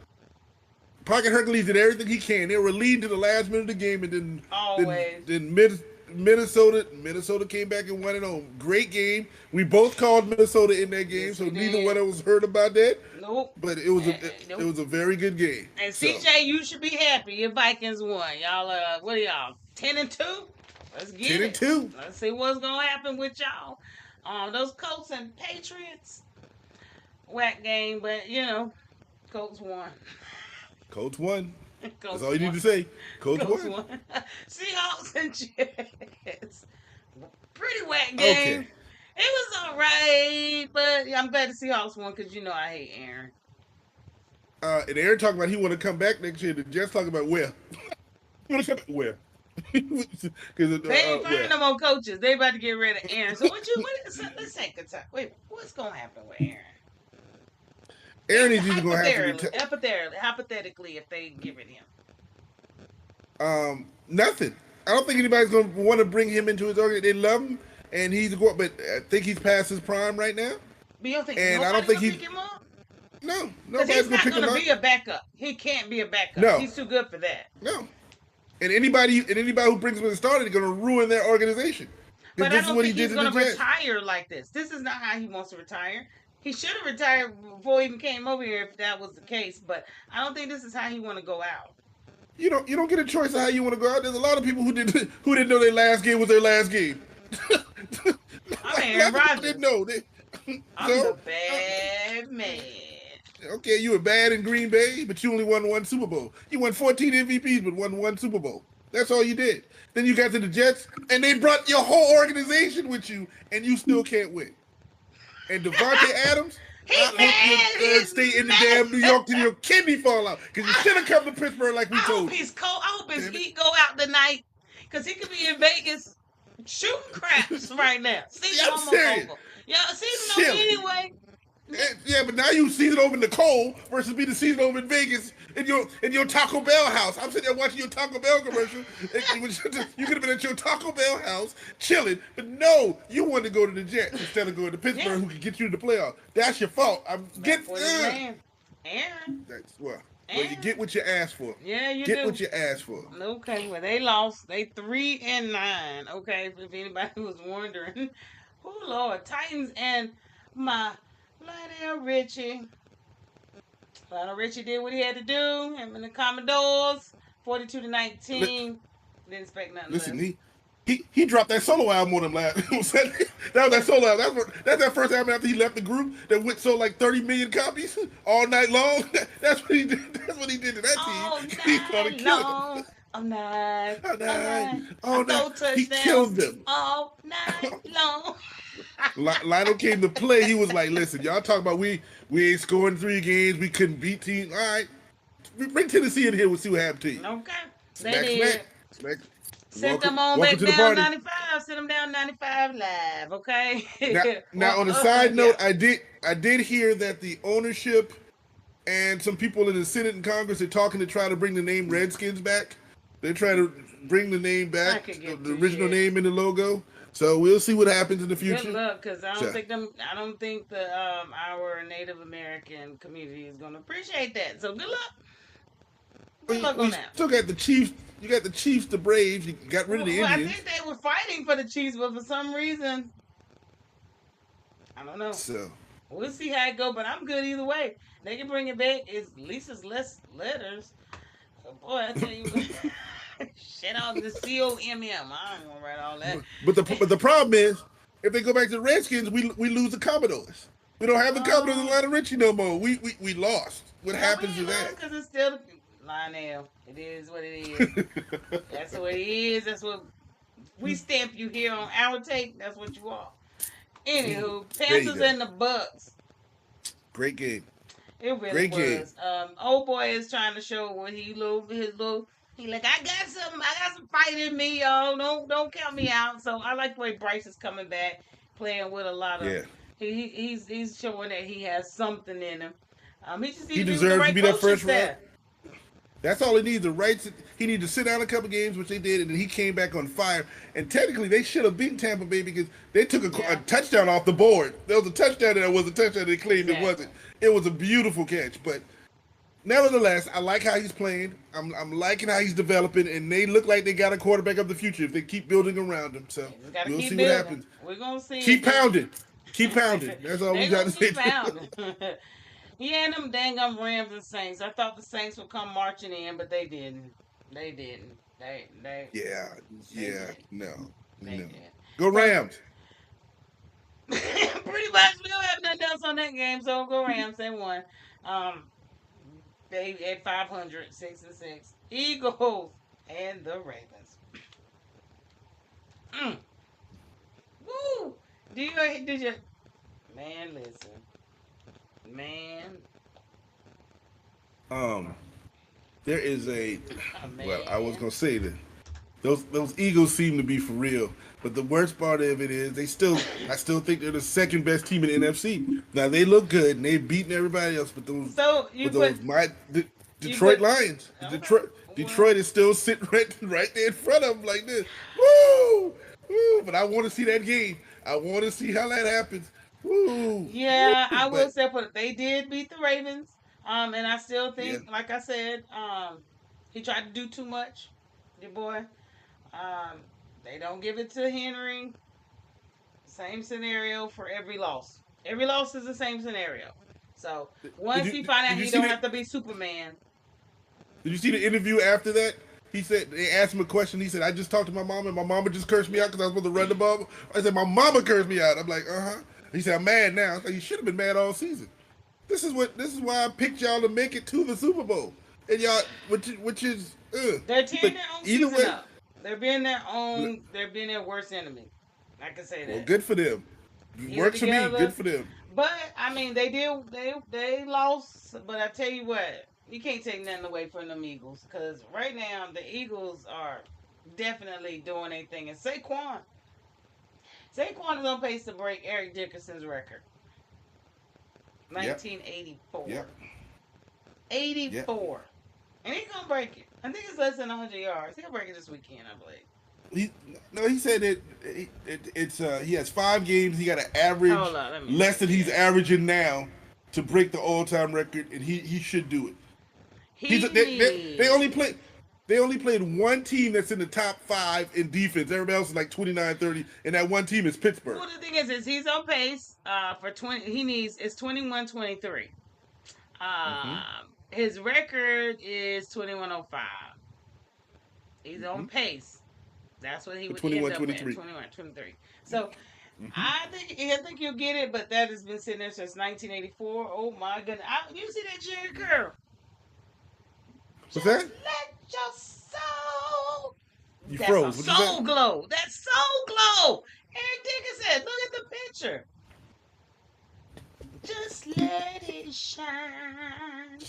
Pocket Hercules did everything he can. They were leading to the last minute of the game, and then Always. then mid Minnesota came back and won it on. Great game. We both called Minnesota in that game, Yes, so we neither did. one of us heard about that. Nope. But it was Nope. it was a very good game. And So, CJ, you should be happy. Your Vikings won. Y'all, what are y'all? 10-2. Let's get 10 and it. 2. Let's see what's gonna happen with y'all. Those Colts and Patriots, whack game, but Colts won. Colts won. Colts That's all you won. need to say. Colts Colts won. won. Seahawks and Jets. Pretty whack game. Okay. It was alright, but I'm glad the Seahawks won because I hate Aaron. And Aaron talking about he want to come back next year. The Jets talking about where? You want to come back where? Because They ain't finding no more coaches. They about to get rid of Aaron. So let's take a time. Wait, what's gonna happen with Aaron? Aaron is either gonna have to be hypothetically, if they get rid of him. Nothing. I don't think anybody's gonna want to bring him into his organization. They love him, and he's going. But I think he's past his prime right now. But you don't think and I don't think pick him up? No, because nobody's he's not pick him gonna up. be a backup. He can't be a backup. No. He's too good for that. No. And anybody who brings him in the starter is going to ruin their organization. But I don't think he's going to retire like this. This is not how he wants to retire. He should have retired before he even came over here if that was the case. But I don't think this is how he want to go out. You don't get a choice of how you want to go out. There's a lot of people who didn't know their last game was their last game. I'm Aaron Rodgers. Didn't know. I'm the bad man. Okay, you were bad in Green Bay, but you only won one Super Bowl. You won 14 MVPs, but won one Super Bowl. That's all you did. Then you got to the Jets, and they brought your whole organization with you, and you still can't win. And Devontae Adams, I hope you stay in the damn New York till your kidney fall out, because you should have come to Pittsburgh like we told you. I hope his heat go out tonight, because he could be in Vegas shooting craps right now. Season almost over. Yeah, season over anyway. Yeah, but now you season over in the cold versus be the season over in Vegas in your Taco Bell house. I'm sitting there watching your Taco Bell commercial. You could have been at your Taco Bell house chilling, but no, you wanted to go to the Jets instead of going to Pittsburgh, who could get you to the playoffs. That's your fault. Aaron. You get what you asked for. Yeah, you get do. what you asked for. Okay, well they lost. They 3-9. Okay, if anybody was wondering. Oh Lord, Titans and my Lionel Richie. Lionel Richie did what he had to do. Him and the Commodores, 42-19. Didn't expect nothing. Listen, he dropped that solo album on him last. That was that solo album. That's that first album after he left the group that went sold like 30 million copies all night long. That's what he did. That's what he did to that team. He started killing them. All night. He killed them all night long. Lionel came to play. He was like, "Listen, y'all talking about we ain't scoring 3 games. We couldn't beat teams. All right, bring Tennessee in here. We'll see what happens to you." Okay. Smack. Sent them on back down 95. Sent them down 95 live. Okay. Now on a side note, I did hear that the ownership and some people in the Senate and Congress are talking to try to bring the name Redskins back. They're trying to bring the name back, the original name in the logo. So we'll see what happens in the future. Good luck, because I don't think our Native American community is going to appreciate that. So good luck. Good luck on that. Still got the Chiefs. You got the Chiefs, the Braves. You got rid of the Indians. I think they were fighting for the Chiefs, but for some reason, I don't know. So we'll see how it go. But I'm good either way. They can bring it back. At least it's less letters. So boy, I tell you. Shut off the COMM. I don't want to write all that. But the problem is, if they go back to the Redskins, we lose the Commodores. We don't have the Commodores in Lionel Richie no more. We lost. What happens to that? Because it's still Lionel. It is what it is. That's what it is. That's what we stamp you here on our tape. That's what you are. Anywho, Panthers and the Bucks. Great game. It really was. Old boy is trying to show what he like, I got some fight in me, y'all. Don't count me out. So I like the way Bryce is coming back, playing with a lot of. He's showing that he has something in him. He deserves to be that first round. That's all he needs. He needs to sit down a couple games, which they did, and then he came back on fire. And technically, they should have beaten Tampa Bay because they took a touchdown off the board. There was a touchdown that was a touchdown they claimed it wasn't. It was a beautiful catch, but nevertheless, I like how he's playing. I'm liking how he's developing, and they look like they got a quarterback of the future if they keep building around him. So They just gotta we'll keep see what building. happens. We're gonna see if Keep they pounding. Keep pounding. That's all we they got gonna to say. keep pounding. Yeah, and them dang Rams and Saints. I thought the Saints would come marching in, but they didn't. They didn't. Yeah, They yeah, didn't. no, They no. did. Go So Rams. pretty much we don't have nothing else on that game, so go Rams. They won. Um, they at 500, 6-6. Eagles and the Ravens. Mm. Woo! Did you man listen. Man, Um, there is a well, I was man. gonna say that those Eagles seem to be for real. But the worst part of it is I still think they're the second best team in the NFC. Now they look good and they've beaten everybody else, So but you put those you Detroit put Lions, okay. Well, Detroit is still sitting right there in front of them like this. Woo, woo! But I want to see that game. I want to see how that happens. Woo, yeah, woo! I will But say, but they did beat the Ravens. And I still yeah, think, like I said, he tried to do too much. Your boy. Um, they don't give it to Henry. Same scenario for every loss. Every loss is the same scenario. So did once you he find out did you he see don't that? have to be Superman. Did you see the interview after that? He said they asked him a question. He said, "I just talked to my mom, and my mama just cursed me out because I was supposed to run the ball." I said, "My mama cursed me out." I'm like, "Uh huh." He said, "I'm mad now." I was like, "You should have been mad all season." This is why I picked y'all to make it to the Super Bowl, and y'all, which is, They're tearing but their own either season way, up. They're being their own. They're being their worst enemy. I can say well, that. good for them. Get it Works for me. Good together. for them. But I mean, they did. They lost. But I tell you what, you can't take nothing away from them Eagles because right now the Eagles are definitely doing a thing. And Saquon is on pace to break Eric Dickerson's record, Yep. 1984. Yep. Yep. 84. And he's gonna break it. I think it's less than 100 yards. He'll break it this weekend, I believe. He no, he said that it's he has 5 games. He got an average Hold on, let me less see than he's here. averaging now to break the all-time record, and he should do it. He They only needs. played one team that's in the top 5 in defense. Everybody else is like 29-30, and that one team is Pittsburgh. Well, the thing is he's on pace for 20. He needs it's 21-23. Mm-hmm. His record is 21-05. He's on Mm-hmm. pace. That's what he For would end up at 21-23. 21-23. So Mm-hmm. I think you'll get it, but that has been sitting there since 1984. Oh my goodness! You see that Jerry Curl? What's Just that? let your soul. You That's a froze. What you say? soul glow. That's soul glow. Eric Dickinson, look at the picture. Just let it shine.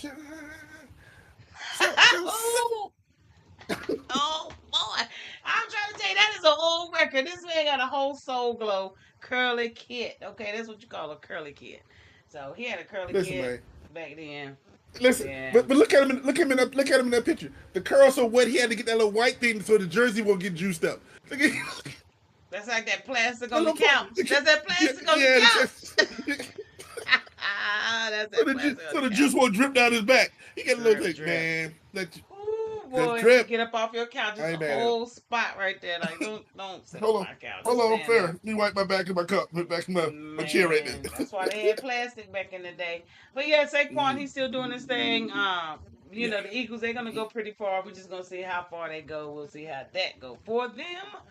So, Oh, oh boy. I'm trying to tell you, that is an old record. This man got a whole soul glow curly kid. Okay, that's what you call a curly kid. So he had a curly listen, kid man. back then. Listen, Yeah. but look at him. Look at him in that picture. The curl so wet, he had to get that little white thing so the jersey won't get juiced up. Look at That's like that plastic that on the little part. couch. That's that Yeah, plastic on the yeah. couch. That's that plastic on So the the couch. juice won't drip down his back. He got a little Drip, thing, drip. man. Let you Ooh, just boy, you drip. get up off your couch. I It's a ain't mad at him. whole spot right there. Like, don't sit on Hold on, my couch. hold Just on, stand fair. there. Let me wipe my back in my cup. Put back in my chair right Man, there. that's why they had plastic back in the day. But yeah, Saquon, Mm, he's still doing his thing. yeah. The Eagles, they're gonna go pretty far. We're just gonna see how far they go. We'll see how that go for them.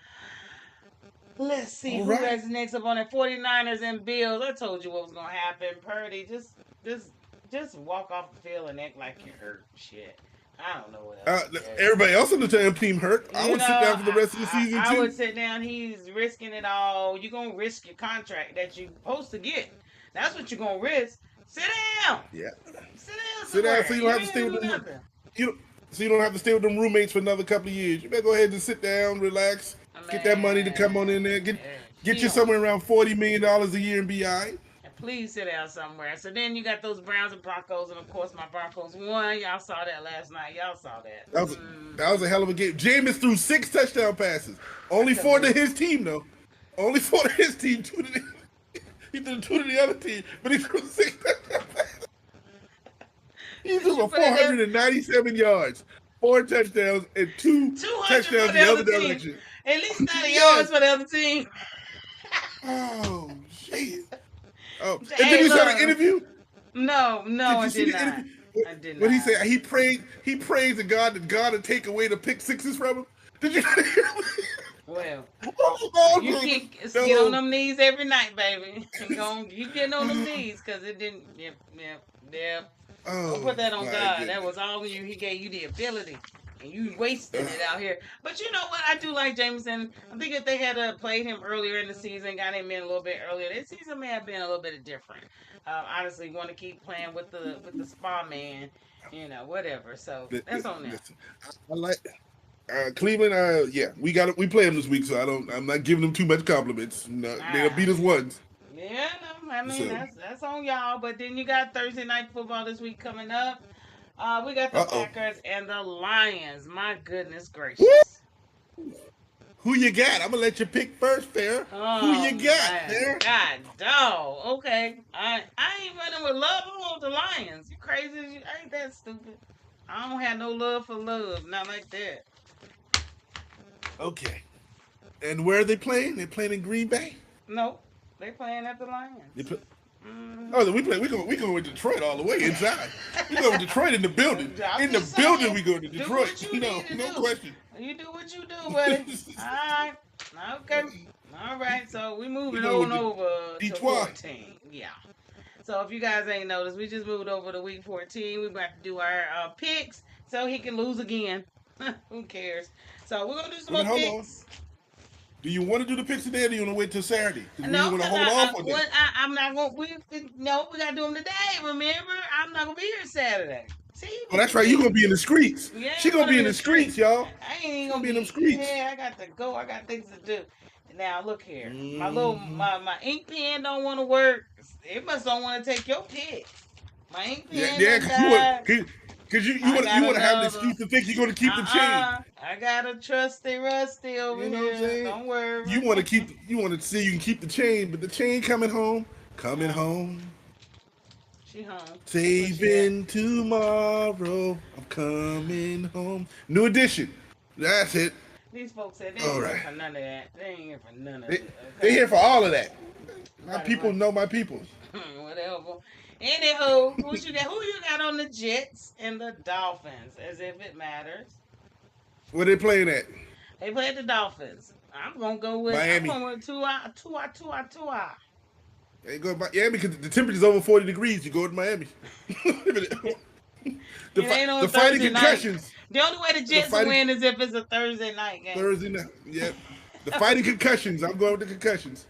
Let's see All who right. has next up on it. 49ers and Bills. I told you what was gonna happen. Purdy, just just walk off the field and act like you're hurt. Shit. I don't know what else Uh, to tell you. everybody else on the damn team hurt. I You would know, sit down for the rest of the season I would too. sit down. He's risking it all. You're gonna risk your contract that you're supposed to get. That's what you're gonna risk. Sit down. Yeah. Sit down Sit down so somewhere. you don't You have to ain't stay gonna with do them. nothing. You so you don't have to stay with them roommates for another couple of years. You better go ahead and sit down, relax, get that money to come on in there, Man, get he you don't. somewhere around $40 million a year and be all right. And please sit down somewhere. So then you got those Browns and Broncos, and of course my Broncos won. Y'all saw that last night. Y'all saw that. That was a hell of a game. Jameis threw 6 touchdown passes. I Only couldn't 4 to believe. his team though. Only 4 to his team. He threw 2 to the other team, but he threw 6 touchdown passes. He Since threw you for put it there, 497 yards, 4 touchdowns, and 2 200 touchdowns for the the other other team. direction. At least 90 yards Yes. for the other team. Oh, shit. Oh, and then Hey, you saw the look. interview. No, Did I you see did the not. interview? I did What he not. said? He prayed. He prays to God that God would take away the pick sixes from him. Did you? Well, you Oh, get on no. them knees every night, baby. You getting on them knees because it didn't. Yep. Don't Oh put that on my God. That goodness. was all you. He gave you the ability, and you wasting it out here. But you know what? I do like Jameson. I think if they had played him earlier in the season, got him in a little bit earlier, this season may have been a little bit different. Honestly, want to keep playing with the spa man, whatever. So that's on them. Listen, I like Cleveland. Yeah, we play them this week, so I'm not giving them too much compliments. No, they'll Ah, beat us once. yeah, no, I mean So, that's on y'all. But then you got Thursday night football this week coming up. We got the uh-oh. Packers and the Lions. My goodness Woo! gracious. Who you got? I'm gonna let you pick first, Farrah. Who Oh you got, man, Farrah? God dog. Okay, I ain't running with love. I want the Lions. You crazy? Ain't that stupid? I don't have no love for love. Not like that. Okay. And where are they playing? They're playing in Green Bay. Nope, they playing at the They Lions. play, Mm-hmm. oh, then we going with Detroit all the way inside. We going with Detroit in the building. I'm In the just building, saying, we go to do Detroit. what you need to No do. question. You do what you do, buddy. All right. Okay. All right. So we We moving go on with over to Detroit. 14. Yeah. So if you guys ain't noticed, we just moved over to week 14. We're about to do our picks so he can lose again. Who cares? So we're gonna do some Well, more then hold on. picks. Do you want to do the picks today, or do you want to wait till Saturday? Because we No, want to cause hold off on that. I'm not gonna. No, we gotta do them today. Remember, I'm not gonna be here Saturday. See, Oh, that's right. You gonna be in the streets. yeah, She I'm gonna gonna be be in in the the street. streets, y'all. I ain't even She gonna gonna be in them be. streets. Yeah, I got to go. I got things to do. Now look here. My little Mm-hmm. my ink pen don't want to work. It must don't want to take your pick. My ink pen Yeah, done because you want, died. because I you got want to have an another. excuse to think you're gonna keep the chain. I got a trusty rusty over You know what I'm here. saying? Don't worry. You want to see you can keep the chain, but the chain coming Uh, home. she home. That's where she at. Saving tomorrow. I'm coming home. New edition. That's it. These folks said they All ain't here right. for none of that. They ain't here for none of They it. they Okay. here for all of that. My Right, people right. know my people. Whatever. Anywho, who you got on the Jets and the Dolphins? As if it matters. Where they playing at? They played the Dolphins. I'm Miami. going with Tua. They go by, yeah, because the temperature's over 40 degrees. You go to Miami. It ain't The on fighting Thursday night. concussions. The only way the The Jets fighting win is if it's a Thursday night game. Thursday night. Yep. The fighting concussions. I'm going with the concussions.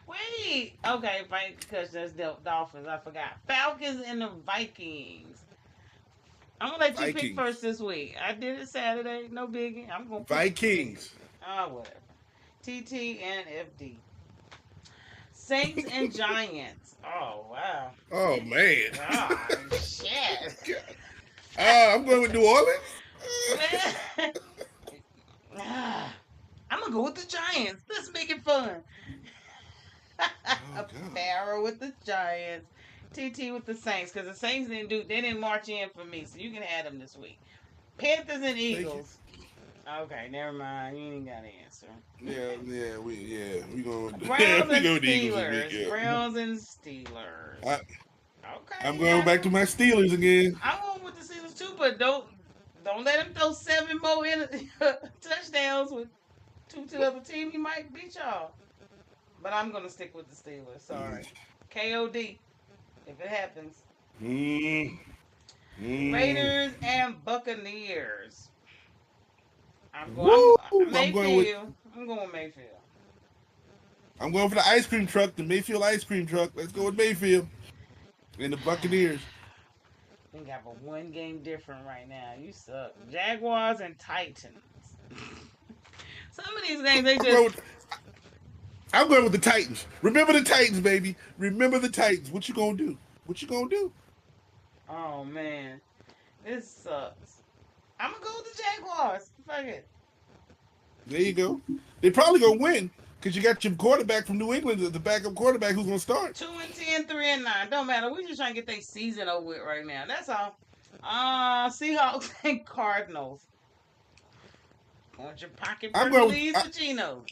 Wait. Okay, fighting concussions. That's Dolphins. I forgot. Falcons and the Vikings. I'm gonna let you pick Vikings. first this week. I did it Saturday. No biggie. I'm gonna pick. Vikings. Whatever. TT and FD. Saints and Giants. Oh wow. Oh man. Oh shit. I'm going with New Orleans. Man. I'm gonna go with the Giants. Let's make it fun. Oh God. Farrah with the Giants. TT with the Saints, because the Saints they didn't march in for me, so you can add them this week. Panthers and Thank you. Eagles. Okay, never mind. You ain't got an answer. We going Browns we and go with the Eagles this Steelers. week. Yeah. Browns and Steelers. I, Okay. I'm going back to my Steelers again. I'm going with the Steelers too, but don't let him throw 7 more touchdowns with 2 to the other team. He might beat y'all. But I'm gonna stick with the Steelers. Sorry. KOD. If it happens. Mm, Raiders and Buccaneers. I'm Woo! going Mayfield. I'm going Mayfield. I'm going for the ice cream truck, the Mayfield ice cream truck. Let's go with Mayfield and the Buccaneers. We got a 1 game different right now. You suck. Jaguars and Titans. Some of these games I'm going with the Titans. Remember the Titans, baby. Remember the Titans. What you gonna do? What you gonna do? Oh man, this sucks. I'm gonna go with the Jaguars. Fuck it. There you go. They probably gonna win because you got your quarterback from New England, the backup quarterback who's gonna start. 2-10, 3-9. Don't matter. We just trying to get their season over with right now. That's all. Seahawks and Cardinals. Want your pocket I'm going with Hercules or Gino?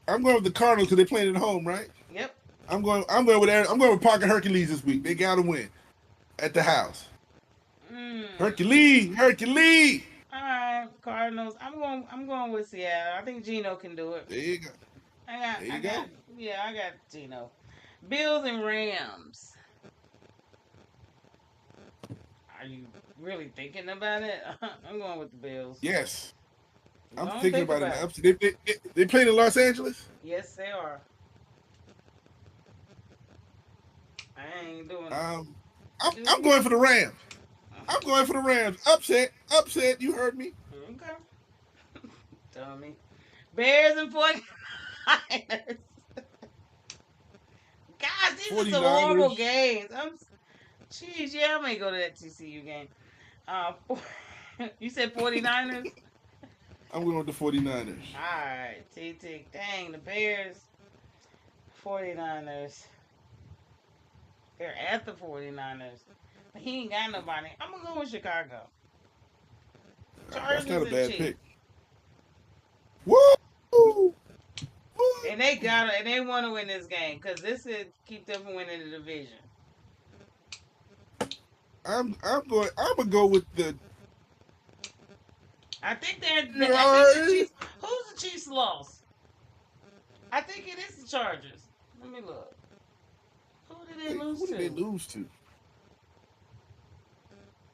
I'm going with the Cardinals because they're playing at home, right? Yep. I'm going with Parker Hercules this week. They got to win at the house. Hercules, Hercules. All right, Cardinals. I'm going with Seattle. I think Gino can do it. There you go. There you go. Yeah, I got Gino. Bills and Rams. Are you really thinking about it? I'm going with the Bills. Yes. I'm Don't thinking think about about it. They played in Los Angeles? Yes, they are. I ain't doing it. I'm going for the Rams. I'm going for the Rams. Upset. You heard me. Okay. Dummy. Bears and 49ers. God, these are some horrible 49ers. games. Jeez, yeah, I may go to that TCU game. Uh, you said 49ers? I'm going with the 49ers. Alright, T. Dang, the Bears, 49ers. They're at the 49ers. But he ain't got nobody. I'm going to go with Chicago. That's not a Chargers and bad Chiefs. pick. Woo! And they want to win this game because this is keep them from winning the division. I'm gonna go with the. I think the Chiefs. Who's the Chiefs lost? I think it is the Chargers. Let me look. Who did they lose to? Who did they lose to?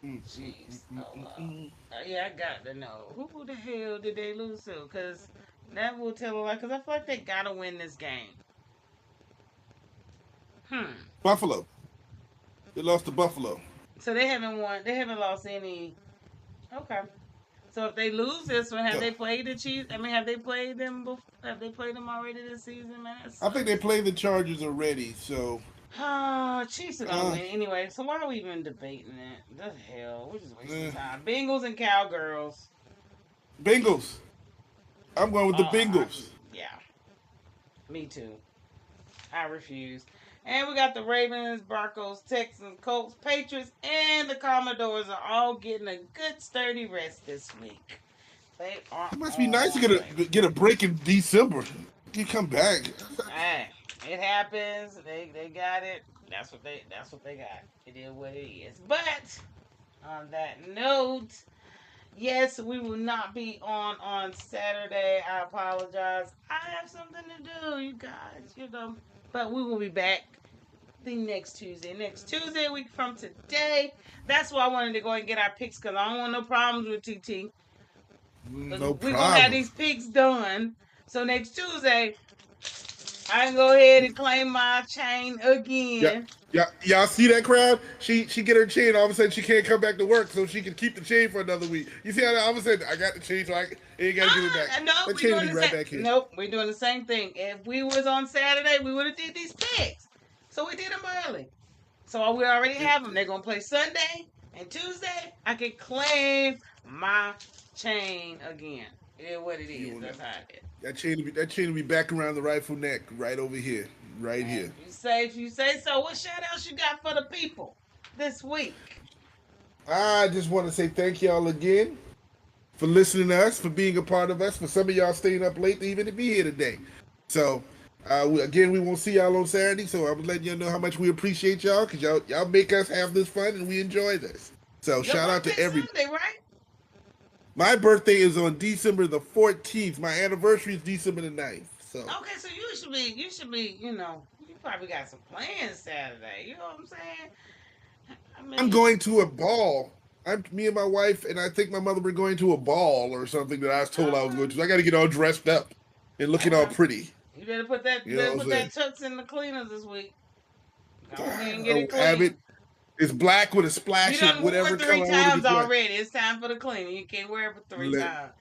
Jeez. Yeah, I got to know. Who the hell did they lose to? Because that will tell a lot. Because I feel like they got to win this game. Buffalo. They lost to Buffalo. So they haven't won. They haven't lost any. Okay. So if they lose this one, have they played the Chiefs? I mean, have they played them before? Have they played them already this season, man? I think they played the Chargers already, so. Chiefs are gonna win anyway. So why are we even debating it? The hell, we're just wasting time. Bengals and Cowgirls. Bengals. I'm going with the Bengals. Yeah, me too. I refuse. And we got the Ravens, Broncos, Texans, Colts, Patriots, and the Commodores are all getting a good sturdy rest this week. They are. It must be nice to get a break in December. You come back. Hey, it happens. They got it. That's what they got. It is what it is. But on that note, yes, we will not be on Saturday. I apologize. I have something to do, you guys. But we will be back the next Tuesday. Next Tuesday, a week from today. That's why I wanted to go and get our picks because I don't want no problems with TT. No problem. We're going to have these picks done. So next Tuesday, I can go ahead and claim my chain again. Y'all see that crowd? She get her chain. All of a sudden, she can't come back to work, so she can keep the chain for another week. You see how all of a sudden I got the chain, so I ain't got to give it back. No, the chain will be right back here. Nope, we're doing the same thing. If we was on Saturday, we would have did these picks. So we did them early. So we already have them. They're going to play Sunday and Tuesday. I can claim my chain again. It is what it is. That's how it is. That chain will be back around the rightful neck, right over here, here. If you say so. What shout outs you got for the people this week? I just want to say thank y'all again for listening to us, for being a part of us, for some of y'all staying up late even to be here today. So, again, we won't see y'all on Saturday, so I'm letting y'all know how much we appreciate y'all because y'all make us have this fun and we enjoy this. So, shout out to everybody. Sunday, right? My birthday is on December the 14th. My anniversary is December the 9th. So okay, so you should be, you probably got some plans Saturday. You know what I'm saying? I'm going to a ball. Me and my wife, and I think my mother were going to a ball or something that I was told I was going to. So I got to get all dressed up and looking all pretty. You better put that tux in the cleaners this week. Go ahead and get it clean. It's black with a splash of whatever color. You done wore it 3 times already. It's time for the cleaning. You can't wear it for 3 times.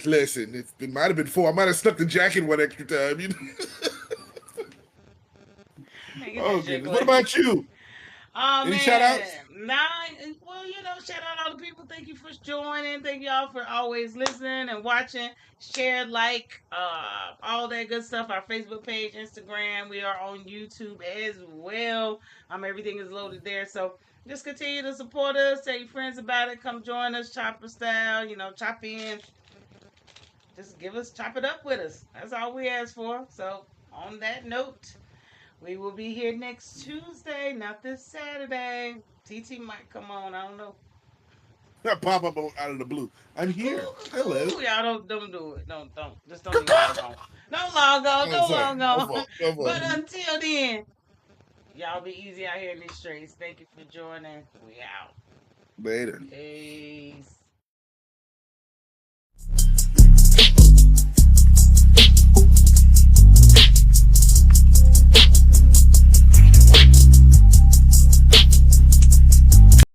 Listen, it might have been 4. I might have stuck the jacket one extra time. You know? Oh, goodness. What about you? Oh, Any man. shout outs? Well, shout out all the people. Thank you for joining. Thank y'all for always listening and watching. Share, like, all that good stuff. Our Facebook page, Instagram. We are on YouTube as well. Everything is loaded there. So just continue to support us. Tell your friends about it. Come join us, chopper style. Chop in. Just chop it up with us. That's all we ask for. So on that note, we will be here next Tuesday, not this Saturday. TT might come on. I don't know. Pop up out of the blue. I'm here. Hello. Y'all don't do it. Don't. Just don't even log on. Don't log on. Don't log on. But until then, y'all be easy out here in these streets. Thank you for joining. We out. Later. Peace.